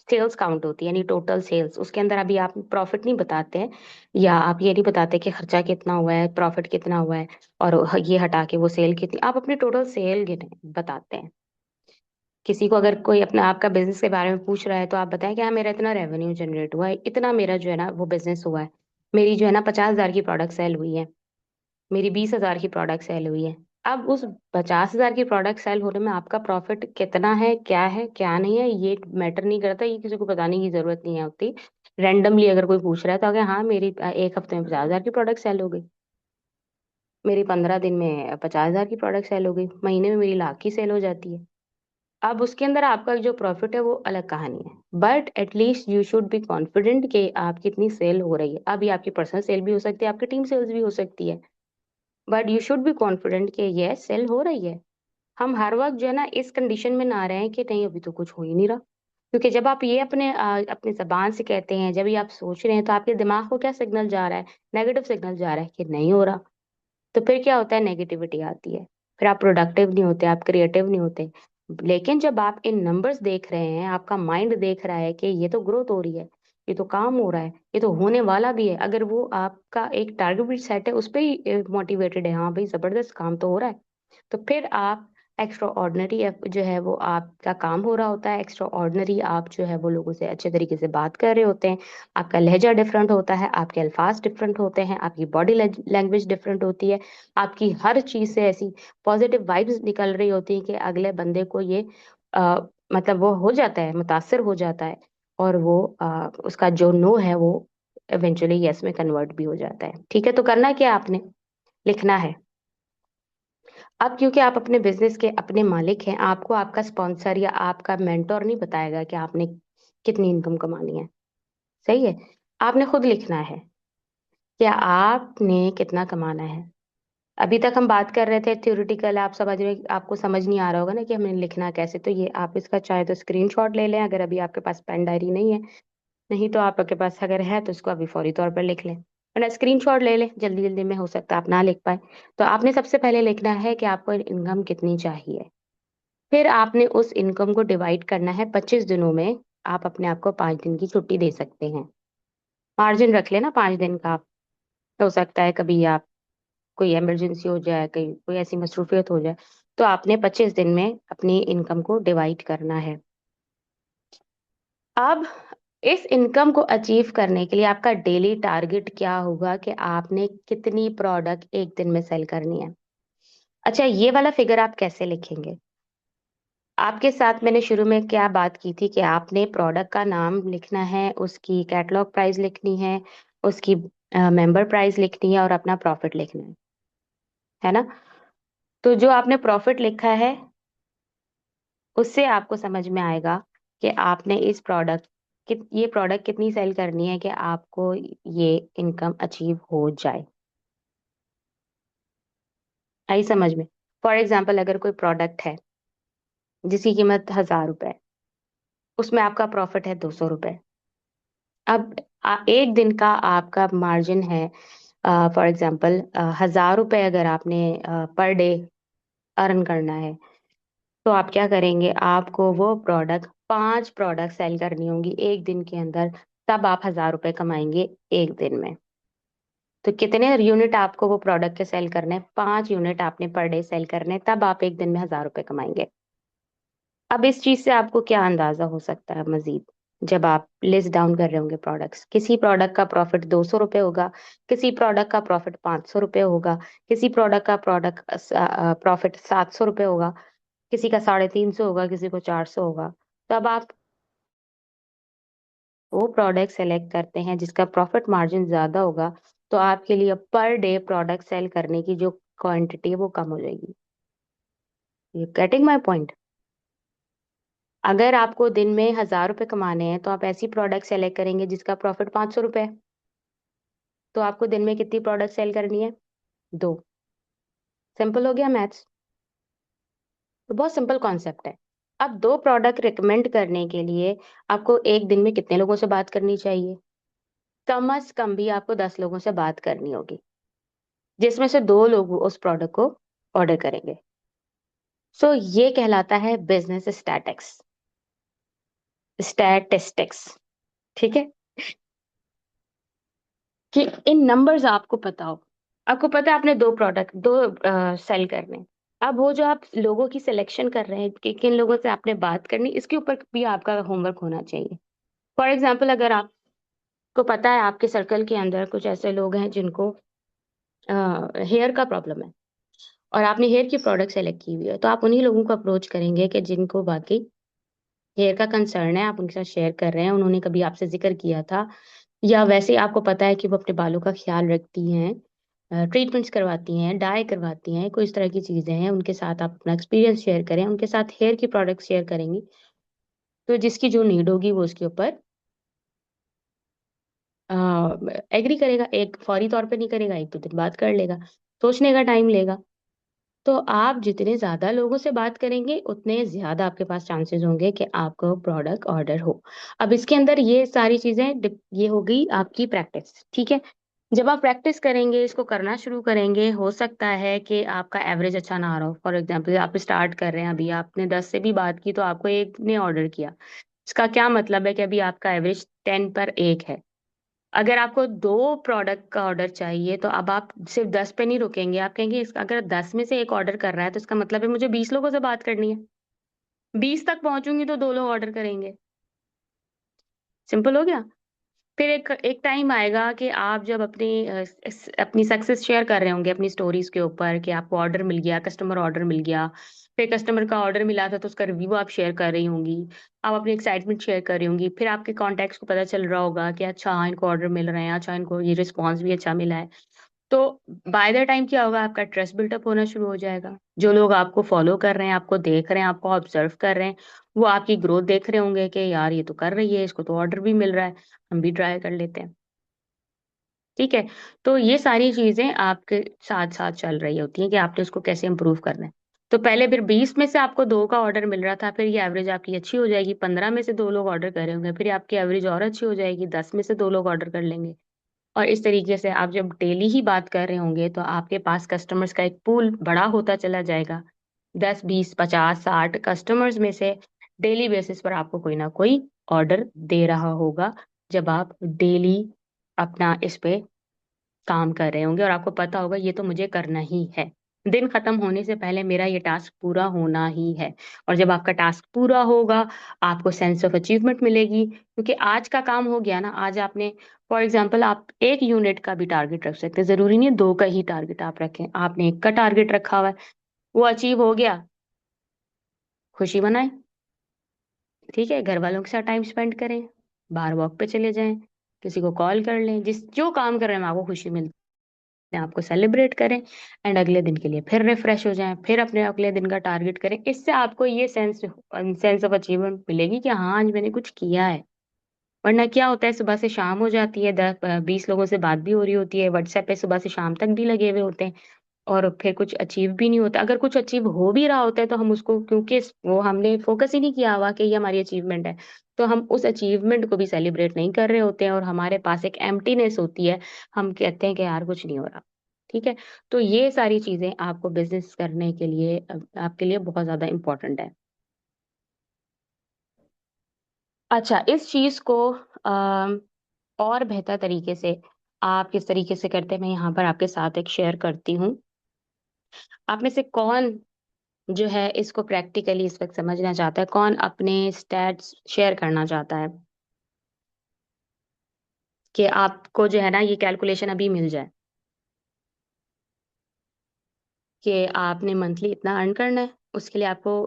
सेल्स काउंट होती है, यानी टोटल सेल्स। उसके अंदर अभी आप प्रॉफिट नहीं बताते हैं, या आप ये नहीं बताते कि खर्चा कितना हुआ है, प्रॉफिट कितना हुआ है, और ये हटा के वो सेल कितनी, आप अपनी टोटल सेल गिने बताते हैं। किसी को अगर कोई अपना आपका बिजनेस के बारे में पूछ रहा है, तो आप बताएं कि हाँ मेरा इतना रेवेन्यू जनरेट हुआ है, इतना मेरा जो है ना वो बिजनेस हुआ है, मेरी जो है ना 50,000 की प्रोडक्ट सेल हुई है, मेरी 20,000 की प्रोडक्ट सेल हुई है। अब उस 50,000 की प्रोडक्ट सेल होने में आपका प्रॉफिट कितना है क्या नहीं है, ये मैटर नहीं करता, ये किसी को बताने की जरूरत नहीं है होती। रैंडमली अगर कोई पूछ रहा है, तो अगर हाँ मेरी एक हफ्ते में 50,000 की प्रोडक्ट सेल हो गई, मेरी 15 दिन में 50,000 की प्रोडक्ट सेल हो गई, महीने में मेरी लाख की सेल हो जाती है। अब उसके अंदर आपका जो प्रॉफिट है वो अलग कहानी है, but at least you should be confident कि आपकी इतनी सेल हो रही है। अभी आपकी पर्सनल सेल भी हो सकती है, आपकी टीम सेल्स भी हो सकती है, but you should be confident कि ये सेल हो रही है। हम हर वक्त जो है ना इस कंडीशन में ना रहें कि नहीं अभी तो कुछ हो ही नहीं रहा। क्योंकि जब आप ये अपने जबान से कहते हैं, जब ये आप सोच रहे हैं, तो आपके दिमाग को क्या सिग्नल जा रहा है, नेगेटिव सिग्नल जा रहा है कि नहीं हो रहा। तो फिर क्या होता है, नेगेटिविटी आती है, फिर आप प्रोडक्टिव नहीं होते, आप क्रिएटिव नहीं होते। लेकिन जब आप इन नंबर्स देख रहे हैं, आपका माइंड देख रहा है कि ये तो ग्रोथ हो रही है, ये तो काम हो रहा है, ये तो होने वाला भी है, अगर वो आपका एक टारगेट भी सेट है उस पर ही मोटिवेटेड है, हाँ भाई जबरदस्त काम तो हो रहा है, तो फिर आप एक्स्ट्रा ऑर्डिनरी जो है वो आपका काम हो रहा होता है। एक्स्ट्रा ऑर्डिनरी आप जो है वो लोगों से अच्छे तरीके से बात कर रहे होते हैं, आपका लहजा डिफरेंट होता है, आपके अल्फाज डिफरेंट होते हैं, आपकी बॉडी लैंग्वेज डिफरेंट होती है, आपकी हर चीज से ऐसी पॉजिटिव वाइब्स निकल रही होती है कि अगले बंदे को ये आ, मतलब वो हो जाता है, मुतासिर हो जाता है, और वो उसका जो नो है वो इवेंचुअली यस में कन्वर्ट भी हो जाता है। ठीक है, तो करना क्या है आपने, लिखना है। अब क्योंकि आप अपने बिजनेस के अपने मालिक हैं, आपको आपका स्पॉन्सर या आपका मेंटोर नहीं बताएगा कि आपने कितनी इनकम कमानी है। सही है, आपने खुद लिखना है कि आपने कितना कमाना है। अभी तक हम बात कर रहे थे थ्योरेटिकल, आप समझ में आपको समझ नहीं आ रहा होगा ना कि हमें लिखना कैसे। तो ये आप इसका चाहे तो स्क्रीनशॉट ले लें, अगर अभी आपके पास पेन डायरी नहीं है, नहीं तो आपके पास अगर है तो इसको अभी फौरी तौर पर लिख लें, वरना स्क्रीनशॉट ले लें, जल्दी जल्दी में हो सकता है आप ना लिख पाए। तो आपने सबसे पहले लिखना है कि आपको इनकम कितनी चाहिए। फिर आपने उस इनकम को डिवाइड करना है 25 दिनों में। आप अपने आप को 5 दिन की छुट्टी दे सकते हैं, मार्जिन रख लेना 5 दिन का। हो सकता है कभी आप कोई इमरजेंसी हो जाए, कहीं कोई ऐसी मसरूफियत हो जाए, तो आपने 25 दिन में अपनी इनकम को डिवाइड करना है। अब इस इनकम को अचीव करने के लिए आपका डेली टारगेट क्या होगा कि आपने कितनी प्रोडक्ट एक दिन में सेल करनी है। अच्छा, ये वाला फिगर आप कैसे लिखेंगे? आपके साथ मैंने शुरू में क्या बात की थी कि आपने प्रोडक्ट का नाम लिखना है, उसकी कैटलॉग प्राइस लिखनी है, उसकी मेंबर प्राइस लिखनी है और अपना प्रॉफिट लिखना है ना? तो जो आपने प्रॉफिट लिखा है उससे आपको समझ में आएगा कि आपने इस प्रोडक्ट ये प्रोडक्ट कितनी सेल करनी है कि आपको ये इनकम अचीव हो जाए। आई समझ में? फॉर एग्जाम्पल, अगर कोई प्रोडक्ट है जिसकी कीमत 1000 रुपए है, उसमें आपका प्रॉफिट है 200 रुपए। अब एक दिन का आपका मार्जिन है, फॉर एग्जाम्पल 1000 रुपए अगर आपने पर डे अर्न करना है, तो आप क्या करेंगे, आपको वो प्रोडक्ट 5 प्रोडक्ट सेल करनी होंगी एक दिन के अंदर, तब आप 1000 रुपए कमाएंगे एक दिन में। तो कितने यूनिट आपको वो प्रोडक्ट के सेल करने हैं? 5 यूनिट आपने पर डे सेल करने हैं, तब आप एक दिन में 1000 रुपए कमाएंगे। अब इस चीज से आपको क्या अंदाजा हो सकता है मजीद? जब आप लिस्ट डाउन कर रहे होंगे प्रोडक्ट्स, किसी प्रोडक्ट का प्रॉफिट 200 रुपये होगा, किसी प्रोडक्ट का प्रॉफिट 500 रुपये होगा, किसी प्रोडक्ट का प्रॉफिट 700 रुपये होगा, किसी का 350 होगा, किसी को 400 होगा। तो अब आप वो प्रोडक्ट सेलेक्ट करते हैं जिसका प्रॉफिट मार्जिन ज्यादा होगा, तो आपके लिए पर डे प्रोडक्ट सेल करने की जो क्वांटिटी है वो कम हो जाएगी। You getting my point? अगर आपको दिन में 1000 रुपये कमाने हैं तो आप ऐसी प्रोडक्ट सेलेक्ट करेंगे जिसका प्रॉफिट 500 रुपये है, तो आपको दिन में कितनी प्रोडक्ट सेल करनी है? 2। सिंपल हो गया मैथ्स। तो बहुत सिंपल कॉन्सेप्ट है। अब 2 प्रोडक्ट रिकमेंड करने के लिए आपको एक दिन में कितने लोगों से बात करनी चाहिए? कम अज कम भी आपको 10 लोगों से बात करनी होगी, जिसमें से 2 लोग उस प्रोडक्ट को ऑर्डर करेंगे। सो ये कहलाता है बिजनेस स्टैटिस्टिक्स। ठीक है, कि इन नंबर्स आपको पता हो। आपको पता है आपने 2 प्रोडक्ट सेल करने हैं। अब वो जो आप लोगों की सिलेक्शन कर रहे हैं कि किन लोगों से आपने बात करनी, इसके ऊपर भी आपका होमवर्क होना चाहिए। फॉर एग्जाम्पल, अगर आपको पता है आपके सर्कल के अंदर कुछ ऐसे लोग हैं जिनको हेयर का प्रॉब्लम है, और आपने हेयर की प्रोडक्ट सेलेक्ट की हुई है, तो आप उन्हीं लोगों को अप्रोच करेंगे कि जिनको बाकी हेयर का कंसर्न है, आप उनके साथ शेयर कर रहे हैं, उन्होंने कभी आपसे जिक्र किया था, या वैसे ही आपको पता है कि वो अपने बालों का ख्याल रखती हैं, ट्रीटमेंट्स करवाती हैं, डाई करवाती हैं, कोई इस तरह की चीजें हैं, उनके साथ आप अपना एक्सपीरियंस शेयर करें, उनके साथ हेयर की प्रोडक्ट शेयर करेंगी, तो जिसकी जो नीड होगी वो उसके ऊपर एग्री करेगा। एक फौरी तौर पे नहीं करेगा, 1-2 दिन बाद कर लेगा, सोचने का टाइम लेगा। तो आप जितने ज्यादा लोगों से बात करेंगे उतने ज्यादा आपके पास चांसेस होंगे कि आपको प्रोडक्ट ऑर्डर हो। अब इसके अंदर ये सारी चीजें ये हो गई आपकी प्रैक्टिस, ठीक है। जब आप प्रैक्टिस करेंगे, इसको करना शुरू करेंगे, हो सकता है कि आपका एवरेज अच्छा ना आ रहा हो। फॉर एग्जाम्पल, आप स्टार्ट कर रहे हैं, अभी आपने 10 से भी बात की तो आपको एक ने ऑर्डर किया। इसका क्या मतलब है कि अभी आपका एवरेज 10 पर 1 है। अगर आपको 2 प्रोडक्ट का ऑर्डर चाहिए तो अब आप सिर्फ 10 पे नहीं रुकेंगे, आप कहेंगे अगर 10 में से एक ऑर्डर कर रहा है तो इसका मतलब है मुझे 20 लोगों से बात करनी है। 20 तक पहुंचूंगी तो 2 लोग ऑर्डर करेंगे। सिंपल हो गया। फिर एक एक टाइम आएगा कि आप जब अपनी सक्सेस शेयर कर रहे होंगे अपनी स्टोरीज के ऊपर, कि आपको ऑर्डर मिल गया, कस्टमर ऑर्डर मिल गया, फिर कस्टमर का ऑर्डर मिला था तो उसका रिव्यू आप शेयर कर रही होंगी, आप अपनी एक्साइटमेंट शेयर कर रही होंगी, फिर आपके कॉन्टैक्ट्स को पता चल रहा होगा कि अच्छा हाँ, इनको ऑर्डर मिल रहे हैं, अच्छा इनको ये रिस्पॉन्स भी अच्छा मिला है। तो बाय द टाइम क्या होगा, आपका ट्रस्ट बिल्टअप होना शुरू हो जाएगा। जो लोग आपको फॉलो कर रहे हैं, आपको देख रहे हैं, आपको ऑब्जर्व कर रहे हैं, वो आपकी ग्रोथ देख रहे होंगे कि यार ये तो कर रही है, इसको तो ऑर्डर भी मिल रहा है, हम भी ट्राई कर लेते हैं। ठीक है। तो ये सारी चीजें आपके साथ साथ चल रही होती हैं कि आपने उसको कैसे इम्प्रूव करना है। तो पहले फिर 20 में से आपको 2 का ऑर्डर मिल रहा था, फिर ये एवरेज आपकी अच्छी हो जाएगी, 15 में से 2 लोग ऑर्डर कर रहे होंगे, फिर आपकी एवरेज और अच्छी हो जाएगी, 10 में से 2 लोग ऑर्डर कर लेंगे। और इस तरीके से आप जब डेली ही बात कर रहे होंगे तो आपके पास कस्टमर्स का एक पूल बड़ा होता चला जाएगा। 10, 20, 50, 60 कस्टमर्स में से डेली बेसिस पर आपको कोई ना कोई ऑर्डर दे रहा होगा, जब आप डेली अपना इस पे काम कर रहे होंगे और आपको पता होगा ये तो मुझे करना ही है। दिन खत्म होने से पहले मेरा ये टास्क पूरा होना ही है। और जब आपका टास्क पूरा होगा, आपको सेंस ऑफ अचीवमेंट मिलेगी, क्योंकि आज का काम हो गया ना। आज आपने, फॉर एग्जाम्पल, आप 1 यूनिट का भी टारगेट रख सकते हैं, जरूरी नहीं है 2 का ही टारगेट आप रखें। आपने 1 का टारगेट रखा हुआ है, वो अचीव हो गया, खुशी मनाएं। ठीक है, घर वालों के साथ टाइम स्पेंड करें, बाहर वॉक पे चले जाएं, किसी को कॉल कर लें, जिस जो काम कर रहे हैं आपको खुशी मिलती है, आपको सेलिब्रेट करें। एंड अगले दिन के लिए फिर रिफ्रेश हो जाएं, फिर अपने अगले दिन का टारगेट करें। इससे आपको ये सेंस ऑफ अचीवमेंट मिलेगी कि हाँ, आज मैंने कुछ किया है। वरना क्या होता है, सुबह से शाम हो जाती है, 10-20 लोगों से बात भी हो रही होती है, व्हाट्सएप पे सुबह से शाम तक भी लगे हुए होते हैं, और फिर कुछ अचीव भी नहीं होता। अगर कुछ अचीव हो भी रहा होता है तो हम उसको, क्योंकि वो हमने फोकस ही नहीं किया हुआ कि ये हमारी अचीवमेंट है, तो हम उस अचीवमेंट को भी सेलिब्रेट नहीं कर रहे होते हैं, और हमारे पास एक एम्प्टीनेस होती है। हम कहते हैं कि यार कुछ नहीं हो रहा। ठीक है, तो ये सारी चीजें आपको बिजनेस करने के लिए, आपके लिए बहुत ज्यादा इंपॉर्टेंट है। अच्छा, इस चीज को और बेहतर तरीके से आप किस तरीके से करते हैं, मैं यहाँ पर आपके साथ एक शेयर करती हूँ। आप में से कौन जो है इसको प्रैक्टिकली इस वक्त समझना चाहता है, कौन अपने स्टैट्स शेयर करना चाहता है कि आपको जो है ना ये कैलकुलेशन अभी मिल जाए कि आपने मंथली इतना अर्न करना है, उसके लिए आपको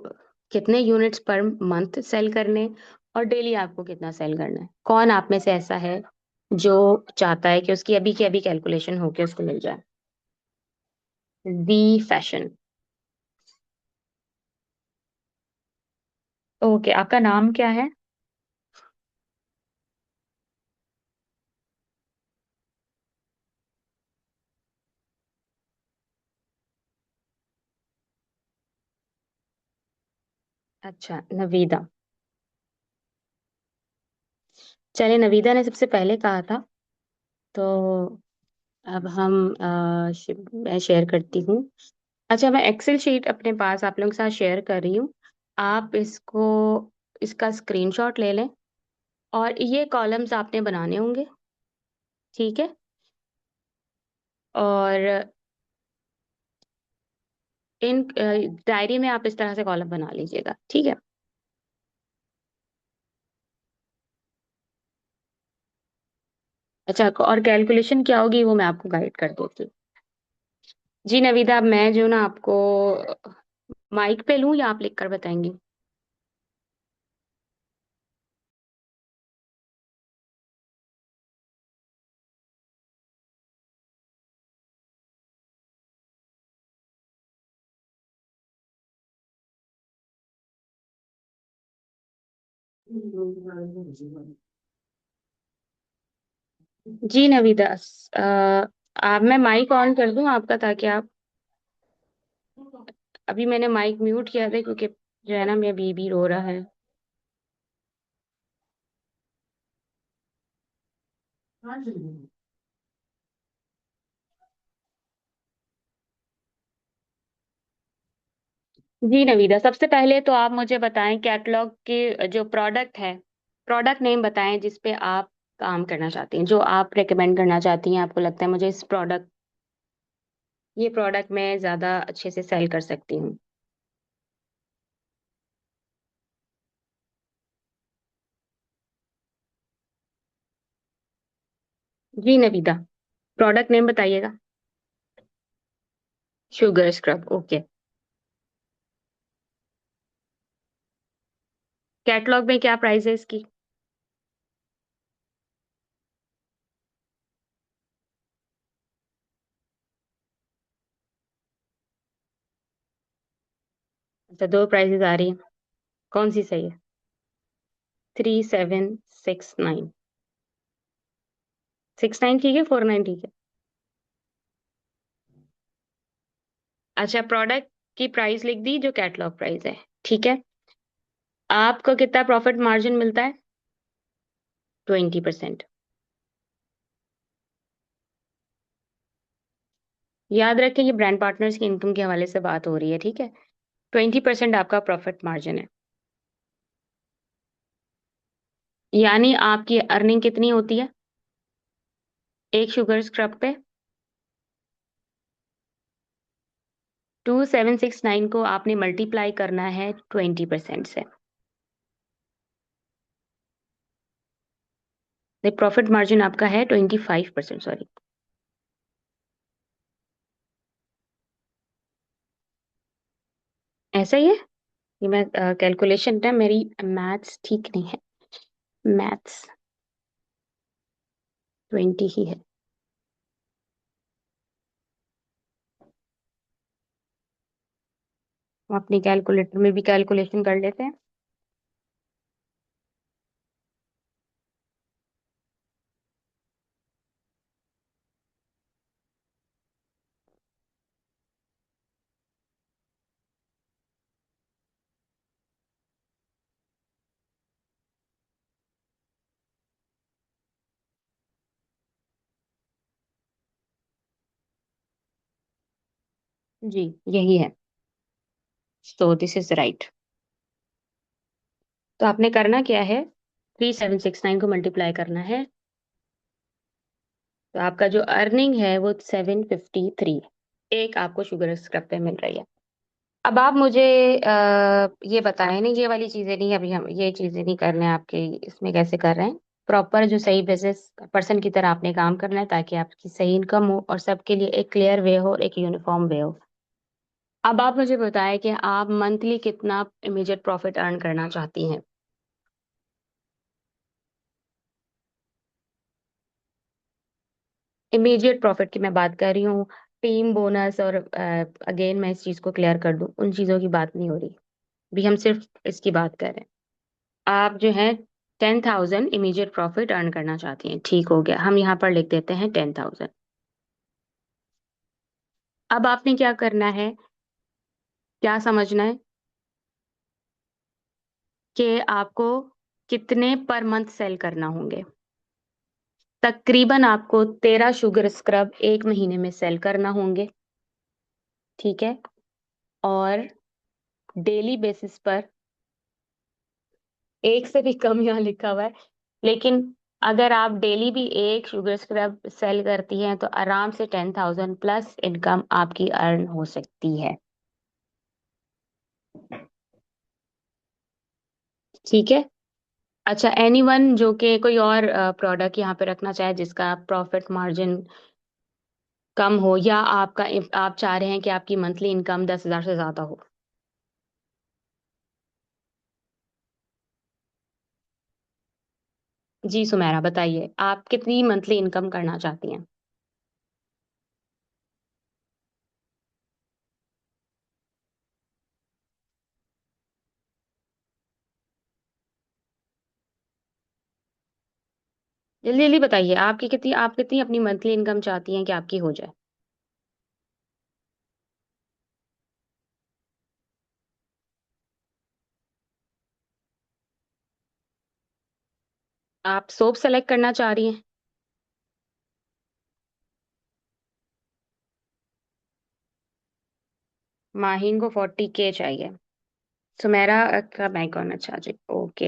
कितने यूनिट्स पर मंथ सेल करने हैं, और डेली आपको कितना सेल करना है। कौन आप में से ऐसा है जो चाहता है कि उसकी अभी की अभी कैलकुलेशन होके उसको मिल जाए। दी फैशन। ओके, आपका नाम क्या है? अच्छा, नवीदा। चलिए, नवीदा ने सबसे पहले कहा था, तो अब मैं शेयर करती हूँ। अच्छा, मैं एक्सेल शीट अपने पास आप लोगों के साथ शेयर कर रही हूँ। आप इसको, इसका स्क्रीनशॉट ले लें, और ये कॉलम्स आपने बनाने होंगे। ठीक है, और इन डायरी में आप इस तरह से कॉलम बना लीजिएगा। ठीक है। अच्छा, और कैलकुलेशन क्या होगी वो मैं आपको गाइड कर देती हूँ। जी नवीदा, अब मैं जो ना आपको माइक पे लूँ या आप लिख कर बताएंगी? जी नवीदा, आप, मैं माइक ऑन कर दूं आपका, ताकि आप, अभी मैंने माइक म्यूट किया था क्योंकि जो है ना मेरा बेबी रो रहा है। जी नवीदा, सबसे पहले तो आप मुझे बताएं कैटलॉग के जो प्रोडक्ट है, प्रोडक्ट नेम बताएं जिस पे आप काम करना चाहती हैं, जो आप रेकमेंड करना चाहती हैं, आपको लगता है मुझे इस प्रोडक्ट, ये प्रोडक्ट मैं ज्यादा अच्छे से सेल कर सकती हूँ। जी नवीदा, प्रोडक्ट नेम बताइएगा। Sugar scrub, okay. कैटलॉग में क्या प्राइस है इसकी? अच्छा, 2 प्राइसेस आ रही है, कौन सी सही है? 3769। 69 ठीक है, 49 ठीक है? अच्छा, प्रोडक्ट की प्राइस लिख दी जो कैटलॉग प्राइस है। ठीक है, आपको कितना प्रॉफिट मार्जिन मिलता है? 20%। याद रखें, ये ब्रांड पार्टनर्स की इनकम के हवाले से बात हो रही है। ठीक है, 20% आपका प्रॉफिट मार्जिन है। यानी आपकी अर्निंग कितनी होती है एक शुगर स्क्रब पे? 2769 को आपने मल्टीप्लाई करना है 20% से। प्रॉफिट मार्जिन आपका है 25%, सॉरी। ऐसा ही है। ये मैं कैलकुलेशन है, मेरी मैथ्स ठीक नहीं है। मैथ्स 20 ही है। हम अपनी कैलकुलेटर में भी कैलकुलेशन कर लेते हैं। जी, यही है। So this is right. तो आपने करना क्या है, 3769 को मल्टीप्लाई करना है। तो आपका जो अर्निंग है वो 753 एक आपको शुगर स्क्रब पे मिल रही है। अब आप मुझे ये बताएं, नहीं ये वाली चीजें नहीं, अभी हम ये चीजें नहीं कर रहे हैं आपके इसमें, कैसे कर रहे हैं प्रॉपर जो सही बिजनेस पर्सन की तरह आपने काम करना है, ताकि आपकी सही इनकम हो और सबके लिए एक क्लियर वे हो और एक यूनिफॉर्म वे हो। अब आप मुझे बताएं कि आप मंथली कितना इमीडिएट प्रॉफिट अर्न करना चाहती हैं। इमीडिएट प्रॉफिट की मैं बात कर रही हूँ। टीम बोनस और अगेन मैं इस चीज को क्लियर कर दूं, उन चीजों की बात नहीं हो रही। भी हम सिर्फ इसकी बात कर रहे हैं। आप जो है 10,000 इमीडिएट प्रॉफिट अर्न करना चाहती हैं, ठीक हो गया, हम यहाँ पर लिख देते हैं 10,000। अब आपने क्या करना है, क्या समझना है कि आपको कितने पर मंथ सेल करना होंगे। तकरीबन आपको 13 शुगर स्क्रब एक महीने में सेल करना होंगे, ठीक है। और डेली बेसिस पर, एक से भी कम यहाँ लिखा हुआ है, लेकिन अगर आप डेली भी एक शुगर स्क्रब सेल करती हैं तो आराम से 10,000 प्लस इनकम आपकी अर्न हो सकती है, ठीक है। अच्छा, एनीवन जो कि कोई और प्रोडक्ट यहाँ पे रखना चाहे जिसका प्रॉफिट मार्जिन कम हो, या आपका आप चाह रहे हैं कि आपकी मंथली इनकम 10,000 से ज्यादा हो। जी सुमेरा, बताइए आप कितनी मंथली इनकम करना चाहती हैं। जल्दी जल्दी बताइए, आप कितनी अपनी मंथली इनकम चाहती हैं कि आपकी हो जाए। आप सोप सेलेक्ट करना चाह रही हैं। माहिन को 40K चाहिए। सुमेरा का बैंक होना चाहिए, ओके।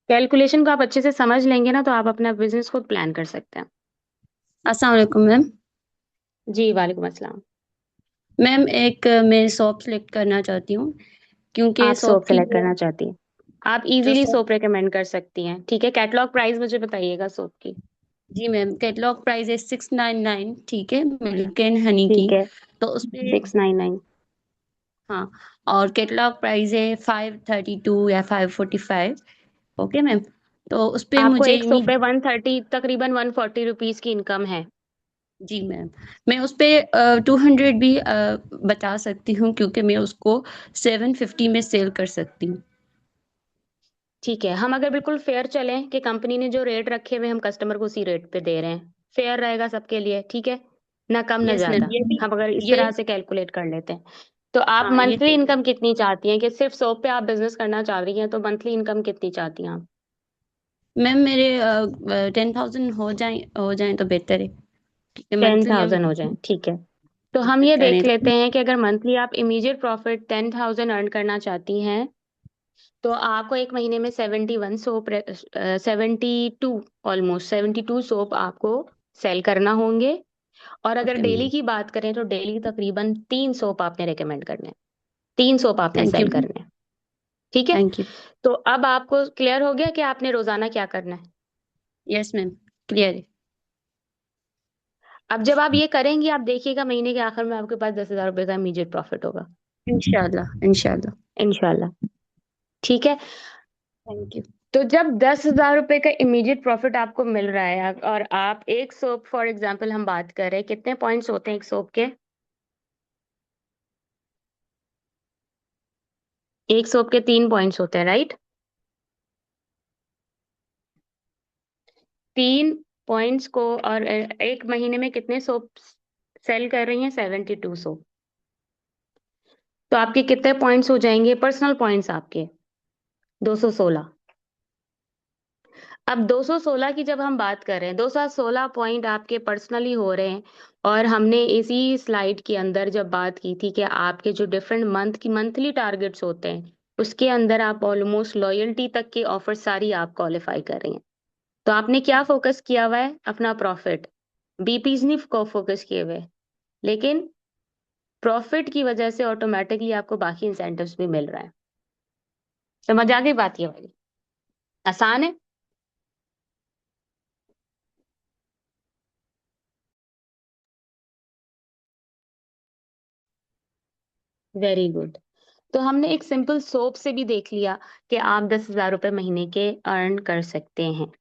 कैलकुलेशन को आप अच्छे से समझ लेंगे ना, तो आप अपना बिजनेस खुद प्लान कर सकते हैं। अस्सलाम वालेकुम मैम। जी वालेकुम अस्सलाम। मैम एक मैं शॉप सेलेक्ट करना चाहती हूँ क्योंकि आप सोप शॉप की सेलेक्ट करना चाहती हैं, आप जो इजीली शॉप। सोप रेकमेंड कर सकती हैं, ठीक है। कैटलॉग प्राइस मुझे बताइएगा सोप की। जी मैम, कैटलॉग प्राइस है 699, ठीक है, मिल्क एंड हनी की। ठीक है, तो उसपे 699। हाँ, और कैटलॉग प्राइस है 532 या 545। Okay ma'am. तो उसपे आपको मुझे एक सोप पे 130, तकरीबन 140 रुपीज की इनकम है। जी मैम, मैं उसपे 200 भी बता सकती हूँ क्योंकि मैं उसको 750 में सेल कर सकती हूँ। ठीक है, हम अगर बिल्कुल फेयर चलें कि कंपनी ने जो रेट रखे हुए हम कस्टमर को उसी रेट पे दे रहे हैं, फेयर रहेगा सबके लिए, ठीक है। ना कम ना यस मैम, ज्यादा, ये भी हम अगर इस ये तरह से कैलकुलेट कर लेते हैं। तो आप हाँ ये मंथली सही है। इनकम कितनी चाहती हैं, कि सिर्फ सोप पे आप बिजनेस करना चाह रही हैं, तो मंथली इनकम कितनी चाहती हैं आप। मैम मेरे 10,000 हो जाए तो बेहतर है क्योंकि टेन मंथली हम थाउजेंड हो जाए, ठीक है। तो हम मेहनत ये करें देख लेते हैं कि अगर मंथली आप इमीडिएट प्रॉफिट 10,000 अर्न करना चाहती हैं, तो आपको एक महीने में 71 सोप, 72, ऑलमोस्ट 72 सोप आपको सेल करना होंगे। और अगर ओके डेली मैम। की बात करें तो डेली तकरीबन 3 सोप आपने रिकमेंड करने हैं, 3 सोप आपने थैंक यू सेल मैम। करने हैं। ठीक है। Thank you. तो अब आपको क्लियर हो गया कि आपने रोजाना क्या करना है। यस मैम, क्लियर है। अब जब आप ये करेंगी, आप देखिएगा महीने के आखिर में आपके पास 10,000 रुपए का इमीडिएट प्रॉफिट होगा। इंशाल्लाह, इंशाल्लाह। इंशाल्लाह। ठीक है। Thank you. तो जब 10,000 रुपए का इमीडिएट प्रॉफिट आपको मिल रहा है और आप एक सोप, फॉर एग्जाम्पल हम बात कर रहे हैं, कितने पॉइंट्स होते हैं एक सोप के? एक सोप के 3 पॉइंट्स होते हैं, राइट? 3 पॉइंट्स को, और एक महीने में कितने सोप सेल कर रही हैं? 72 सोप। तो आपके कितने पॉइंट्स हो जाएंगे पर्सनल पॉइंट्स आपके? 216। अब 216 की जब हम बात कर रहे हैं, 216 पॉइंट आपके पर्सनली हो रहे हैं। और हमने इसी स्लाइड के अंदर जब बात की थी कि आपके जो डिफरेंट मंथ की मंथली टारगेट्स होते हैं, उसके अंदर आप ऑलमोस्ट लॉयल्टी तक के ऑफर सारी आप क्वालिफाई कर रही हैं। तो आपने क्या फोकस किया हुआ है? अपना प्रॉफिट। बीपीज नहीं को फोकस किए हुए, लेकिन प्रॉफिट की वजह से ऑटोमेटिकली आपको बाकी इंसेंटिव्स भी मिल रहा है। समझ आ गई बात ये वाली? आसान है। Very good. तो हमने एक सिंपल सोप से भी देख लिया कि आप 10,000 रुपए महीने के अर्न कर सकते हैं।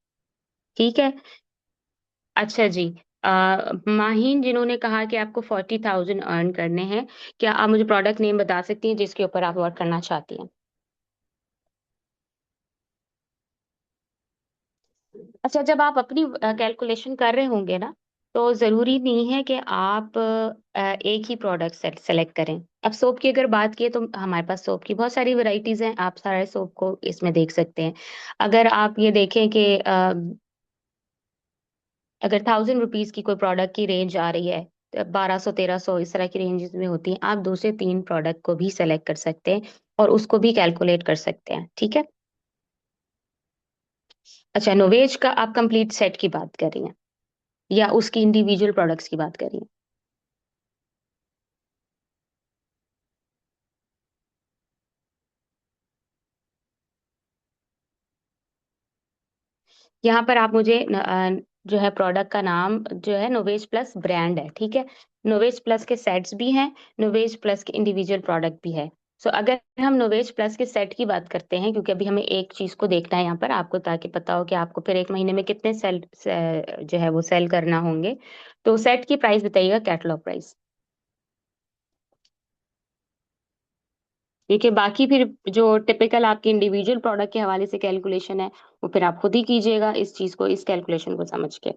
ठीक है। अच्छा जी। माहीन, जिन्होंने कहा कि आपको 40,000 अर्न करने हैं, क्या आप मुझे प्रोडक्ट नेम बता सकती हैं जिसके ऊपर आप वर्क करना चाहती हैं? अच्छा, जब आप अपनी कैलकुलेशन कर रहे होंगे ना, तो जरूरी नहीं है कि आप एक ही प्रोडक्ट सेलेक्ट करें। अब सोप की अगर बात की तो हमारे पास सोप की बहुत सारी वैरायटीज हैं, आप सारे सोप को इसमें देख सकते हैं। अगर आप ये देखें कि अगर 1,000 रुपीज की कोई प्रोडक्ट की रेंज आ रही है, 1,200 1,300 इस तरह की रेंजेस में होती है, आप 2 से 3 प्रोडक्ट को भी सेलेक्ट कर सकते हैं और उसको भी कैलकुलेट कर सकते हैं। ठीक है। अच्छा, नोवेज का आप कंप्लीट सेट की बात कर रही हैं या उसकी इंडिविजुअल प्रोडक्ट्स की बात कर रही हैं? यहाँ पर आप मुझे जो है प्रोडक्ट का नाम जो है, नोवेज प्लस ब्रांड है, ठीक है। नोवेज प्लस के सेट्स भी हैं, नोवेज प्लस के इंडिविजुअल प्रोडक्ट भी है। सो अगर हम नोवेज प्लस के सेट की बात करते हैं, क्योंकि अभी हमें एक चीज को देखना है यहाँ पर आपको, ताकि पता हो कि आपको फिर एक महीने में कितने जो है वो सेल करना होंगे। तो सेट की प्राइस बताइएगा, कैटलॉग प्राइस। क्योंकि बाकी फिर जो टिपिकल आपके इंडिविजुअल प्रोडक्ट के हवाले से कैलकुलेशन है, वो फिर आप खुद ही कीजिएगा इस चीज को, इस कैलकुलेशन को समझ के।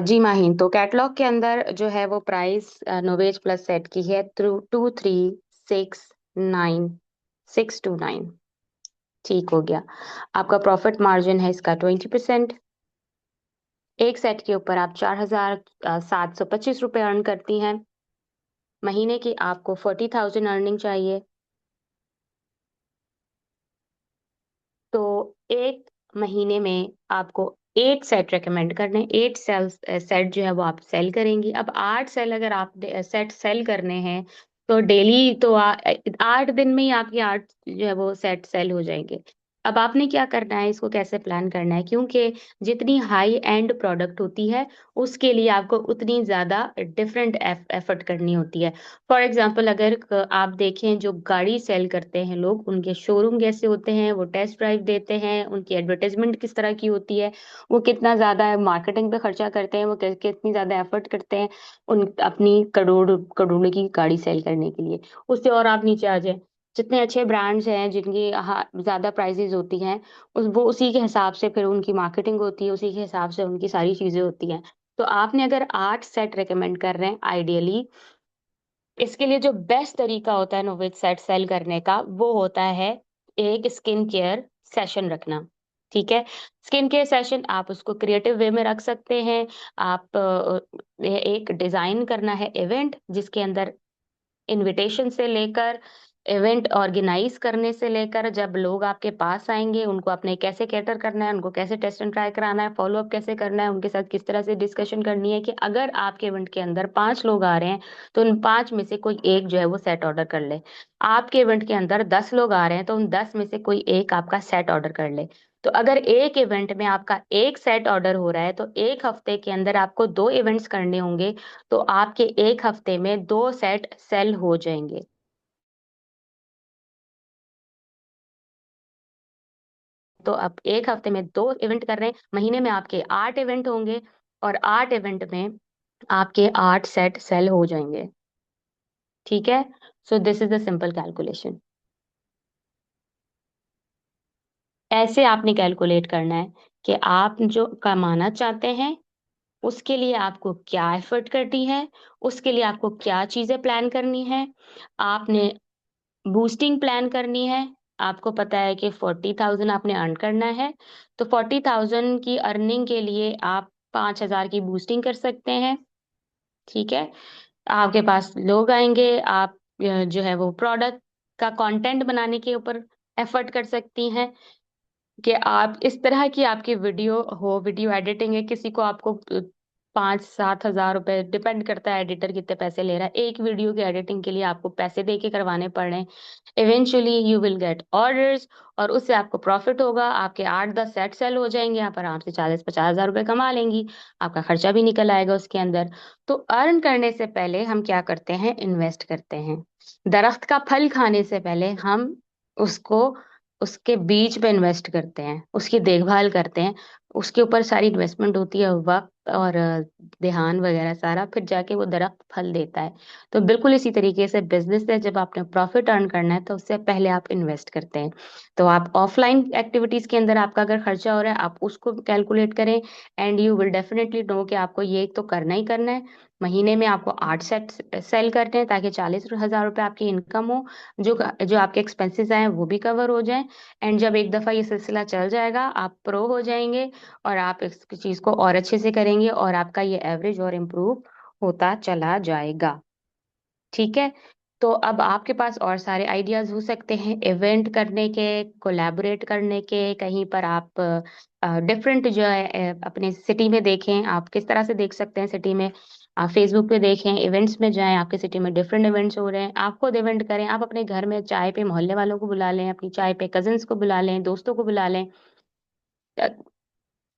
जी माहीन, तो कैटलॉग के अंदर जो है वो प्राइस नोवेज प्लस सेट की है 2369, ठीक हो गया। आपका प्रॉफिट मार्जिन है इसका 20%। एक सेट के ऊपर आप 4,725 रुपये अर्न करती हैं। महीने की आपको 40,000 अर्निंग चाहिए। तो एक महीने में आपको 8 सेट रेकमेंड करने, 8 सेल सेट जो है वो आप सेल करेंगी। अब 8 सेल अगर आप सेट सेल करने हैं, तो डेली तो 8 दिन में ही आपके 8 जो है वो सेट सेल हो जाएंगे। अब आपने क्या करना है, इसको कैसे प्लान करना है, क्योंकि जितनी हाई एंड प्रोडक्ट होती है उसके लिए आपको उतनी ज्यादा डिफरेंट एफर्ट करनी होती है। फॉर एग्जाम्पल, अगर आप देखें जो गाड़ी सेल करते हैं लोग, उनके शोरूम कैसे होते हैं, वो टेस्ट ड्राइव देते हैं, उनकी एडवर्टाइजमेंट किस तरह की होती है, वो कितना ज्यादा मार्केटिंग पे खर्चा करते हैं, वो कितनी ज्यादा एफर्ट करते हैं उन अपनी करोड़ करोड़ की गाड़ी सेल करने के लिए। उससे और आप नीचे आ जाए, जितने अच्छे ब्रांड्स हैं जिनकी ज्यादा प्राइसेस होती हैं, वो उसी के हिसाब से फिर उनकी मार्केटिंग होती है, उसी के हिसाब से उनकी सारी चीजें होती हैं। तो आपने अगर 8 सेट रेकमेंड कर रहे हैं आइडियली, इसके लिए जो बेस्ट तरीका होता है नोवेज सेट सेल करने का, वो होता है एक स्किन केयर सेशन रखना। ठीक है। स्किन केयर सेशन आप उसको क्रिएटिव वे में रख सकते हैं। आप एक डिजाइन करना है इवेंट जिसके अंदर इनविटेशन से लेकर इवेंट ऑर्गेनाइज करने से लेकर जब लोग आपके पास आएंगे उनको आपने कैसे कैटर करना है, उनको कैसे टेस्ट एंड ट्राई कराना है, फॉलो अप कैसे करना है, उनके साथ किस तरह से डिस्कशन करनी है कि अगर आपके इवेंट के अंदर 5 लोग आ रहे हैं तो उन 5 में से कोई एक जो है वो सेट ऑर्डर कर ले। आपके इवेंट के अंदर 10 लोग आ रहे हैं तो उन 10 में से कोई एक आपका सेट ऑर्डर कर ले। तो अगर एक इवेंट में आपका एक सेट ऑर्डर हो रहा है तो एक हफ्ते के अंदर आपको 2 इवेंट्स करने होंगे, तो आपके एक हफ्ते में 2 सेट सेल हो जाएंगे। तो अब एक हफ्ते में 2 इवेंट कर रहे हैं, महीने में आपके 8 इवेंट होंगे और 8 इवेंट में आपके 8 सेट सेल हो जाएंगे। ठीक है। So this is the simple calculation. ऐसे आपने कैलकुलेट करना है कि आप जो कमाना चाहते हैं उसके लिए आपको क्या एफर्ट करनी है, उसके लिए आपको क्या चीजें प्लान करनी है। आपने बूस्टिंग प्लान करनी है। आपको पता है कि 40,000 आपने अर्न करना है, तो 40,000 की अर्निंग के लिए आप 5,000 की बूस्टिंग कर सकते हैं। ठीक है। आपके पास लोग आएंगे, आप जो है वो प्रोडक्ट का कंटेंट बनाने के ऊपर एफर्ट कर सकती हैं कि आप इस तरह की आपकी वीडियो हो, वीडियो एडिटिंग है, किसी को आपको 5-7 हज़ार रुपए, डिपेंड करता है एडिटर कितने पैसे ले रहा है, एक वीडियो की एडिटिंग के लिए आपको पैसे दे के करवाने पड़ रहे हैं। Eventually you will get orders और उससे आपको प्रॉफिट होगा, आपके 8-10 सेट सेल हो जाएंगे, आप आराम से 40-50 हज़ार रुपए कमा लेंगी, आपका खर्चा भी निकल आएगा उसके अंदर। तो अर्न करने से पहले हम क्या करते हैं, इन्वेस्ट करते हैं। दरख्त का फल खाने से पहले हम उसको उसके बीज पे इन्वेस्ट करते हैं, उसकी देखभाल करते हैं, उसके ऊपर सारी इन्वेस्टमेंट होती है, वक्त और ध्यान वगैरह सारा, फिर जाके वो दरख्त फल देता है। तो बिल्कुल इसी तरीके से बिजनेस है, जब आपने प्रॉफिट अर्न करना है तो उससे पहले आप इन्वेस्ट करते हैं। तो आप ऑफलाइन एक्टिविटीज के अंदर आपका अगर खर्चा हो रहा है आप उसको कैलकुलेट करें, and you will definitely know कि आपको ये तो करना ही करना है। महीने में आपको 8 सेट सेल करने हैं ताकि 40,000 रुपये आपकी इनकम हो, जो जो आपके एक्सपेंसेस आए हैं वो भी कवर हो जाए। एंड जब एक दफा ये सिलसिला चल जाएगा आप प्रो हो जाएंगे और आप इस चीज को और अच्छे से करेंगे और आपका ये एवरेज और इम्प्रूव होता चला जाएगा। ठीक है। तो अब आपके पास और सारे आइडियाज हो सकते हैं इवेंट करने के, कोलैबोरेट करने के, कहीं पर आप डिफरेंट जो है अपने सिटी में देखें, आप किस तरह से देख सकते हैं सिटी में, आप फेसबुक पे देखें, इवेंट्स में जाएं, आपके सिटी में डिफरेंट इवेंट्स हो रहे हैं, आप खुद इवेंट करें, आप अपने घर में चाय पे मोहल्ले वालों को बुला लें, अपनी चाय पे कजिन्स को बुला लें, दोस्तों को बुला लें,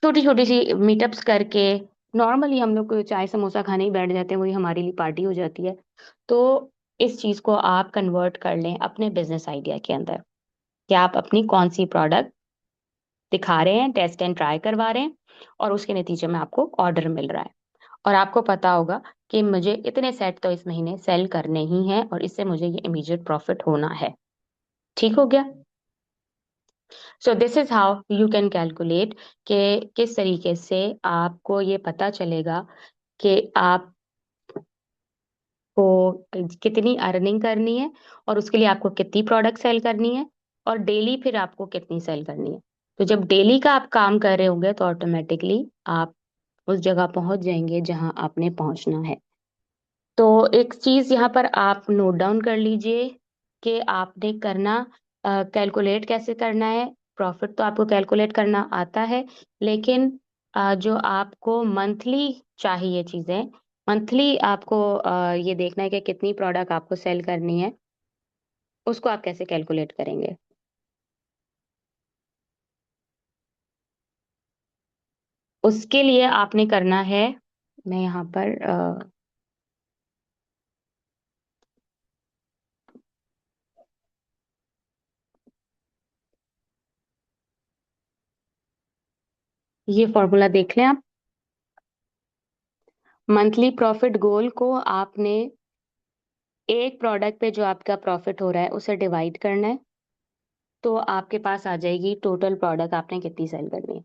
छोटी छोटी सी मीटअप्स करके। नॉर्मली हम लोग चाय समोसा खाने ही बैठ जाते हैं, वही हमारे लिए पार्टी हो जाती है। तो इस चीज को आप कन्वर्ट कर लें अपने बिजनेस आइडिया के अंदर कि आप अपनी कौन सी प्रोडक्ट दिखा रहे हैं, टेस्ट एंड ट्राई करवा रहे हैं और उसके नतीजे में आपको ऑर्डर मिल रहा है, और आपको पता होगा कि मुझे इतने सेट तो इस महीने सेल करने ही हैं और इससे मुझे ये इमीडिएट प्रॉफिट होना है। ठीक हो गया। So this is how you can calculate कि किस तरीके से आपको ये पता चलेगा कि आपको कितनी अर्निंग करनी है और उसके लिए आपको कितनी प्रोडक्ट सेल करनी है और डेली फिर आपको कितनी सेल करनी है। तो जब डेली का आप काम कर रहे होंगे तो ऑटोमेटिकली आप उस जगह पहुंच जाएंगे जहां आपने पहुंचना है। तो एक चीज यहाँ पर आप नोट डाउन कर लीजिए कि आपने करना, कैलकुलेट कैसे करना है। प्रॉफिट तो आपको कैलकुलेट करना आता है, लेकिन जो आपको मंथली चाहिए चीजें, मंथली आपको ये देखना है कि कितनी प्रोडक्ट आपको सेल करनी है, उसको आप कैसे कैलकुलेट करेंगे। उसके लिए आपने करना है, मैं यहाँ पर ये फॉर्मूला देख लें आप। मंथली प्रॉफिट गोल को आपने एक प्रोडक्ट पे जो आपका प्रॉफिट हो रहा है उसे डिवाइड करना है, तो आपके पास आ जाएगी टोटल प्रोडक्ट आपने कितनी सेल करनी है।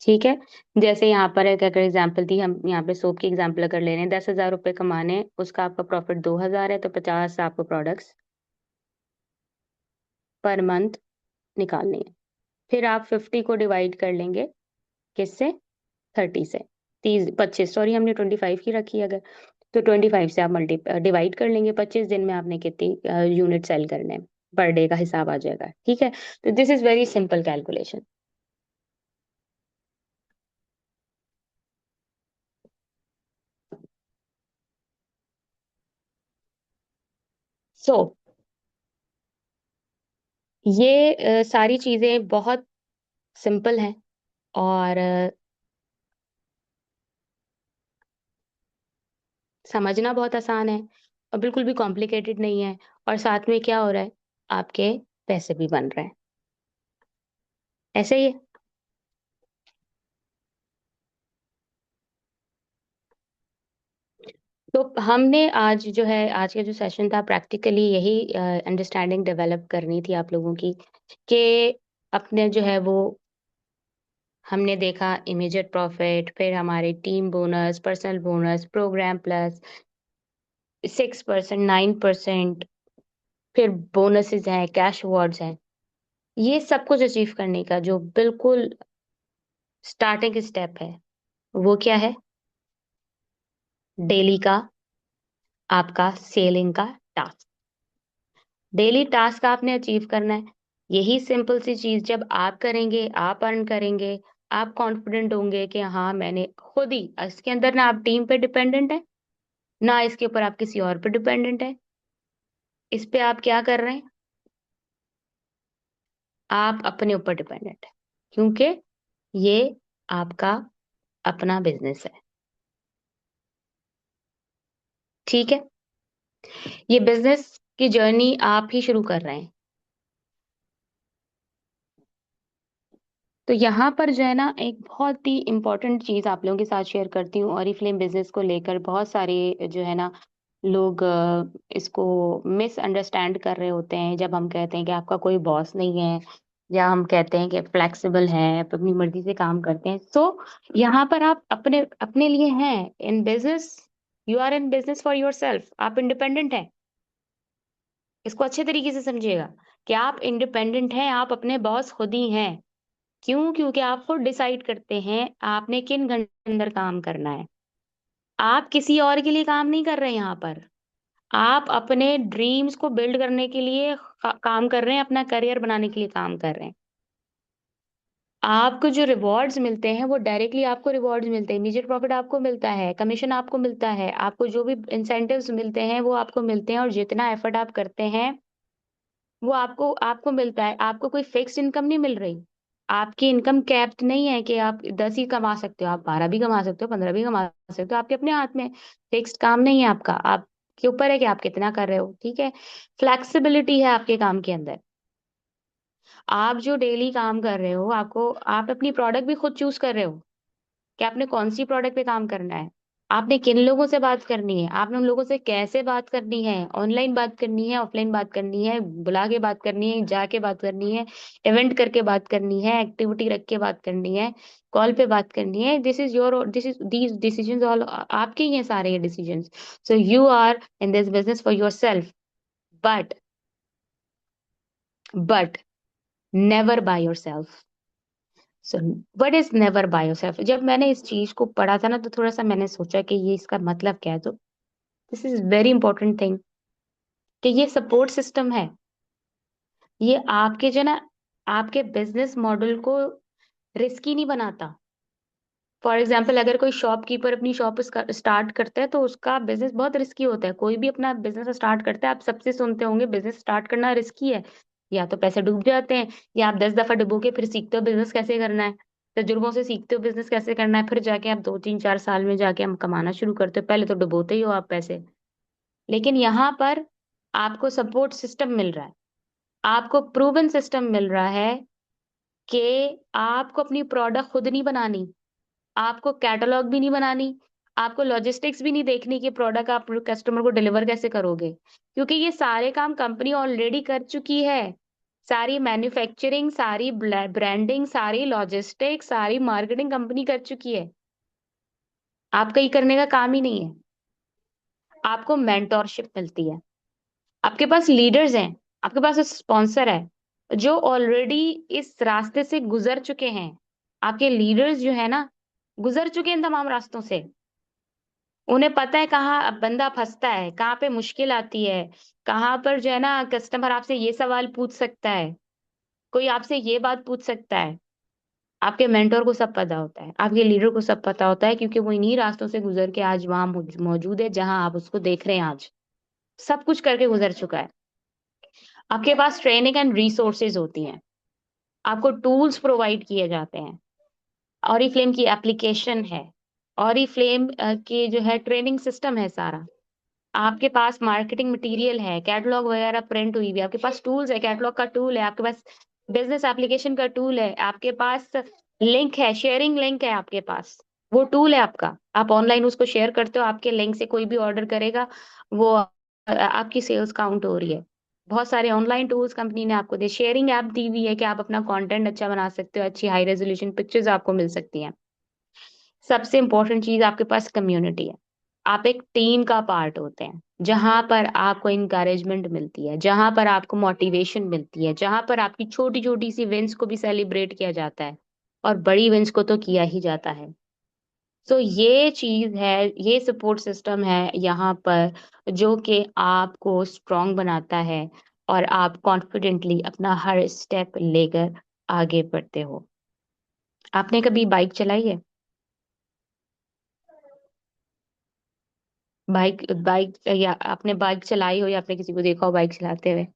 ठीक है। जैसे यहाँ पर एक अगर एग्जांपल दी, हम यहाँ पे सोप की एग्जांपल अगर ले रहे हैं, 10,000 रुपये कमाने हैं, उसका आपका प्रॉफिट 2,000 है, तो 50 आपको प्रोडक्ट्स पर मंथ निकालनी है। फिर आप 50 को डिवाइड कर लेंगे, किससे? 30 से। 25, सॉरी, हमने 25 की रखी है अगर, तो 25 से आप मल्टी डिवाइड कर लेंगे, 25 दिन में आपने कितनी यूनिट सेल करने हैं, पर डे का हिसाब आ जाएगा। ठीक है, तो this is very simple calculation. So ये सारी चीजें बहुत सिंपल हैं, और समझना बहुत आसान है, और बिल्कुल भी कॉम्प्लिकेटेड नहीं है। और साथ में क्या हो रहा है, आपके पैसे भी बन रहे हैं, ऐसे ही है। तो हमने आज जो है, आज का जो सेशन था, प्रैक्टिकली यही अंडरस्टैंडिंग डेवलप करनी थी आप लोगों की, कि अपने जो है वो, हमने देखा इमीडिएट प्रॉफिट, फिर हमारे team bonus, personal bonus, program plus, 6%, 9%, फिर बोनसेस हैं, कैश अवार्ड्स हैं। ये सब कुछ अचीव करने का जो बिल्कुल स्टार्टिंग स्टेप है, वो क्या है? डेली का आपका सेलिंग का टास्क। डेली टास्क आपने अचीव करना है। यही सिंपल सी चीज जब आप करेंगे, आप अर्न करेंगे, आप कॉन्फिडेंट होंगे कि हाँ मैंने खुद ही, इसके अंदर ना आप टीम पे डिपेंडेंट है, ना इसके ऊपर आप किसी और पे डिपेंडेंट है। इस पे आप क्या कर रहे हैं? आप अपने ऊपर डिपेंडेंट है, क्योंकि ये आपका अपना बिजनेस है। ठीक है, ये बिजनेस की जर्नी आप ही शुरू कर रहे हैं। तो यहाँ पर जो है ना, एक बहुत ही इम्पोर्टेंट चीज आप लोगों के साथ शेयर करती हूँ। ऑरिफ्लेम बिजनेस को लेकर बहुत सारे जो है ना लोग इसको मिसअंडरस्टैंड कर रहे होते हैं, जब हम कहते हैं कि आपका कोई बॉस नहीं है, या हम कहते हैं कि फ्लेक्सिबल हैं, आप अपनी मर्जी से काम करते हैं। सो यहाँ पर आप अपने अपने लिए हैं in business. You are in business for yourself, आप इंडिपेंडेंट हैं। इसको अच्छे तरीके से समझिएगा कि आप इंडिपेंडेंट हैं, आप अपने बॉस खुद ही हैं। क्यों? क्योंकि आप खुद डिसाइड करते हैं आपने किन घंटे के अंदर काम करना है। आप किसी और के लिए काम नहीं कर रहे हैं यहाँ पर। आप अपने ड्रीम्स को बिल्ड करने के लिए काम कर रहे हैं, अपना करियर बनाने के लिए काम कर रहे हैं। आपको जो रिवॉर्ड्स मिलते हैं वो डायरेक्टली आपको रिवॉर्ड्स मिलते हैं, इमीडिएट प्रॉफिट आपको मिलता है, कमीशन आपको मिलता है, आपको जो भी इंसेंटिव्स मिलते हैं वो आपको मिलते हैं, और जितना एफर्ट आप करते हैं वो आपको आपको मिलता है। आपको कोई फिक्स्ड इनकम नहीं मिल रही। आपकी इनकम कैप्ड नहीं है कि आप 10 ही कमा सकते हो, आप 12 भी कमा सकते हो, 15 भी कमा सकते हो, आपके अपने हाथ में। फिक्स्ड काम नहीं है आपका, आपके ऊपर है कि आप कितना कर रहे हो। ठीक है, फ्लेक्सिबिलिटी है आपके काम के अंदर। आप जो डेली काम कर रहे हो, आपको आप अपनी प्रोडक्ट भी खुद चूज कर रहे हो कि आपने कौन सी प्रोडक्ट पे काम करना है, आपने किन लोगों से बात करनी है, आपने उन लोगों से कैसे बात करनी है, ऑनलाइन बात करनी है, ऑफलाइन बात करनी है, बुला के बात करनी है, जाके बात करनी है, इवेंट करके बात करनी है, एक्टिविटी रख के बात करनी है, कॉल पे बात करनी है। This is these decisions all आपके ही हैं, सारे ये decisions. So you are in this business for yourself, but but never by yourself. So what is never by yourself? जब मैंने इस चीज को पढ़ा था ना, तो थोड़ा सा मैंने सोचा कि ये इसका मतलब क्या है। तो this is very important thing, कि ये सपोर्ट सिस्टम है। ये आपके जो ना, आपके बिजनेस मॉडल को रिस्की नहीं बनाता। फॉर एग्जाम्पल, अगर कोई शॉपकीपर अपनी शॉप स्टार्ट करता है, तो उसका बिजनेस बहुत रिस्की होता है। कोई भी अपना बिजनेस स्टार्ट करता है, आप सबसे सुनते होंगे बिजनेस स्टार्ट करना रिस्की है, या तो पैसे डूब जाते हैं, या आप 10 दफा डुबो के फिर सीखते हो बिजनेस कैसे करना है। तजुर्बों से सीखते हो बिजनेस कैसे करना है, फिर जाके आप 2 3 4 साल में जाके हम कमाना शुरू करते हो। पहले तो डुबोते ही हो आप पैसे। लेकिन यहाँ पर आपको सपोर्ट सिस्टम मिल रहा है, आपको प्रूवन सिस्टम मिल रहा है कि आपको अपनी प्रोडक्ट खुद नहीं बनानी, आपको कैटलॉग भी नहीं बनानी, आपको लॉजिस्टिक्स भी नहीं देखनी कि प्रोडक्ट आप कस्टमर को डिलीवर कैसे करोगे, क्योंकि ये सारे काम कंपनी ऑलरेडी कर चुकी है। सारी मैन्युफैक्चरिंग, सारी ब्रांडिंग, सारी लॉजिस्टिक्स, सारी मार्केटिंग कंपनी कर चुकी है। आपका ये करने का काम ही नहीं है। आपको मेंटोरशिप मिलती है, आपके पास लीडर्स हैं, आपके पास स्पॉन्सर है, जो ऑलरेडी इस रास्ते से गुजर चुके हैं। आपके लीडर्स जो है ना, गुजर चुके हैं इन तमाम रास्तों से। उन्हें पता है कहाँ बंदा फंसता है, कहाँ पे मुश्किल आती है, कहाँ पर जो है ना कस्टमर आपसे ये सवाल पूछ सकता है, कोई आपसे ये बात पूछ सकता है। आपके मेंटर को सब पता होता है, आपके लीडर को सब पता होता है, क्योंकि वो इन्हीं रास्तों से गुजर के आज वहां मौजूद है जहां आप उसको देख रहे हैं आज। सब कुछ करके गुजर चुका है। आपके पास ट्रेनिंग एंड रिसोर्सेज होती हैं, आपको टूल्स प्रोवाइड किए जाते हैं। ऑरिफ्लेम की एप्लीकेशन है, ऑरिफ्लेम की जो है ट्रेनिंग सिस्टम है सारा। आपके पास मार्केटिंग मटेरियल है, कैटलॉग वगैरह प्रिंट हुई हुई है, आपके पास टूल्स है, कैटलॉग का टूल है, आपके पास बिजनेस एप्लीकेशन का टूल है, आपके पास लिंक है, शेयरिंग लिंक है आपके पास। वो टूल है आपका, आप ऑनलाइन उसको शेयर करते हो, आपके लिंक से कोई भी ऑर्डर करेगा, वो आपकी सेल्स काउंट हो रही है। बहुत सारे ऑनलाइन टूल्स कंपनी ने आपको दे, शेयरिंग ऐप दी हुई है कि आप अपना कंटेंट अच्छा बना सकते हो, अच्छी हाई रेजोल्यूशन पिक्चर्स आपको मिल सकती हैं। सबसे इंपॉर्टेंट चीज, आपके पास कम्युनिटी है। आप एक टीम का पार्ट होते हैं, जहां पर आपको इंकरेजमेंट मिलती है, जहां पर आपको मोटिवेशन मिलती है, जहां पर आपकी छोटी छोटी सी विंस को भी सेलिब्रेट किया जाता है, और बड़ी विंस को तो किया ही जाता है। तो ये चीज है, ये सपोर्ट सिस्टम है यहाँ पर, जो कि आपको स्ट्रांग बनाता है, और आप कॉन्फिडेंटली अपना हर स्टेप लेकर आगे बढ़ते हो। आपने कभी बाइक चलाई है? बाइक बाइक या आपने बाइक चलाई हो, या आपने किसी को देखा हो बाइक चलाते हुए?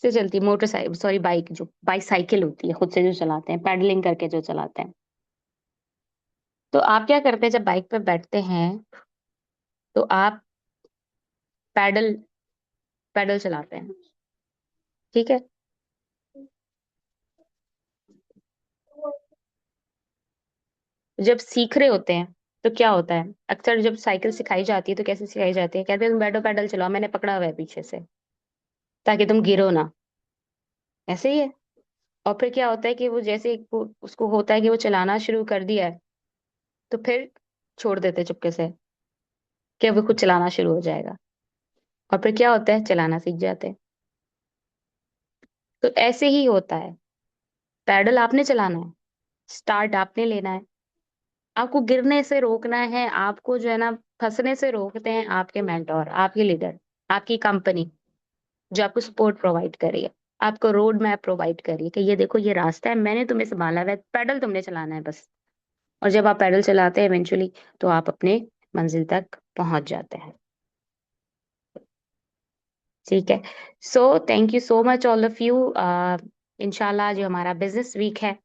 से चलती मोटरसाइकिल, सॉरी बाइक, जो बाइक साइकिल होती है खुद से जो चलाते हैं, पैडलिंग करके जो चलाते हैं। तो आप क्या करते हैं जब बाइक पे बैठते हैं, तो आप पैडल पैडल चलाते हैं, ठीक है। जब सीख रहे होते हैं तो क्या होता है, अक्सर जब साइकिल सिखाई जाती है तो कैसे सिखाई जाती है, कहते हैं तुम बैठो पैडल चलाओ, मैंने पकड़ा हुआ है पीछे से, ताकि तुम गिरो ना। ऐसे ही है। और फिर क्या होता है कि वो जैसे उसको होता है कि वो चलाना शुरू कर दिया है, तो फिर छोड़ देते चुपके से, कि अब वो खुद चलाना शुरू हो जाएगा। और फिर क्या होता है, चलाना सीख जाते हैं। तो ऐसे ही होता है, पैडल आपने चलाना है, स्टार्ट आपने लेना है, आपको गिरने से रोकना है, आपको जो है ना फंसने से रोकते हैं आपके मेंटोर, आपके लीडर, आपकी कंपनी, जो आपको सपोर्ट प्रोवाइड कर रही है, आपको रोड मैप प्रोवाइड कर रही है कि ये देखो ये रास्ता है, मैंने तुम्हें संभाला हुआ है, पैडल तुमने चलाना है बस। और जब आप पैडल चलाते हैं इवेंचुअली, तो आप अपने मंजिल तक पहुंच जाते हैं। ठीक है। So thank you so much all of you. इंशाल्लाह जो हमारा बिजनेस वीक है,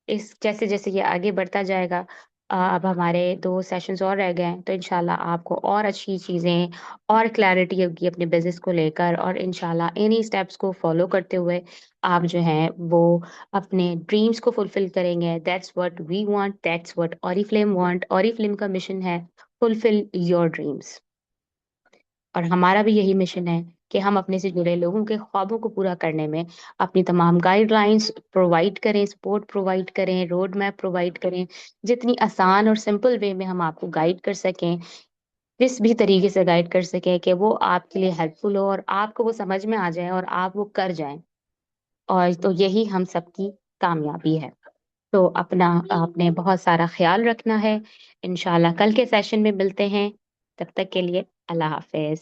इस जैसे जैसे ये आगे बढ़ता जाएगा, अब हमारे 2 सेशंस और रह गए हैं, तो इंशाल्लाह आपको और अच्छी चीज़ें और क्लैरिटी होगी अपने बिजनेस को लेकर, और इंशाल्लाह इन्हीं स्टेप्स को फॉलो करते हुए आप जो हैं वो अपने ड्रीम्स को फुलफिल करेंगे। That's what we want, that's what Oriflame want. Oriflame का मिशन है फुलफिल योर ड्रीम्स, और हमारा भी यही मिशन है कि हम अपने से जुड़े लोगों के ख्वाबों को पूरा करने में अपनी तमाम गाइडलाइंस प्रोवाइड करें, सपोर्ट प्रोवाइड करें, रोड मैप प्रोवाइड करें, जितनी आसान और सिंपल वे में हम आपको गाइड कर सकें, किस भी तरीके से गाइड कर सकें कि वो आपके लिए हेल्पफुल हो, और आपको वो समझ में आ जाए और आप वो कर जाएं। और तो यही हम सबकी कामयाबी है। तो अपना आपने बहुत सारा ख्याल रखना है। इंशाल्लाह कल के सेशन में मिलते हैं। तब तक के लिए अल्लाह हाफिज।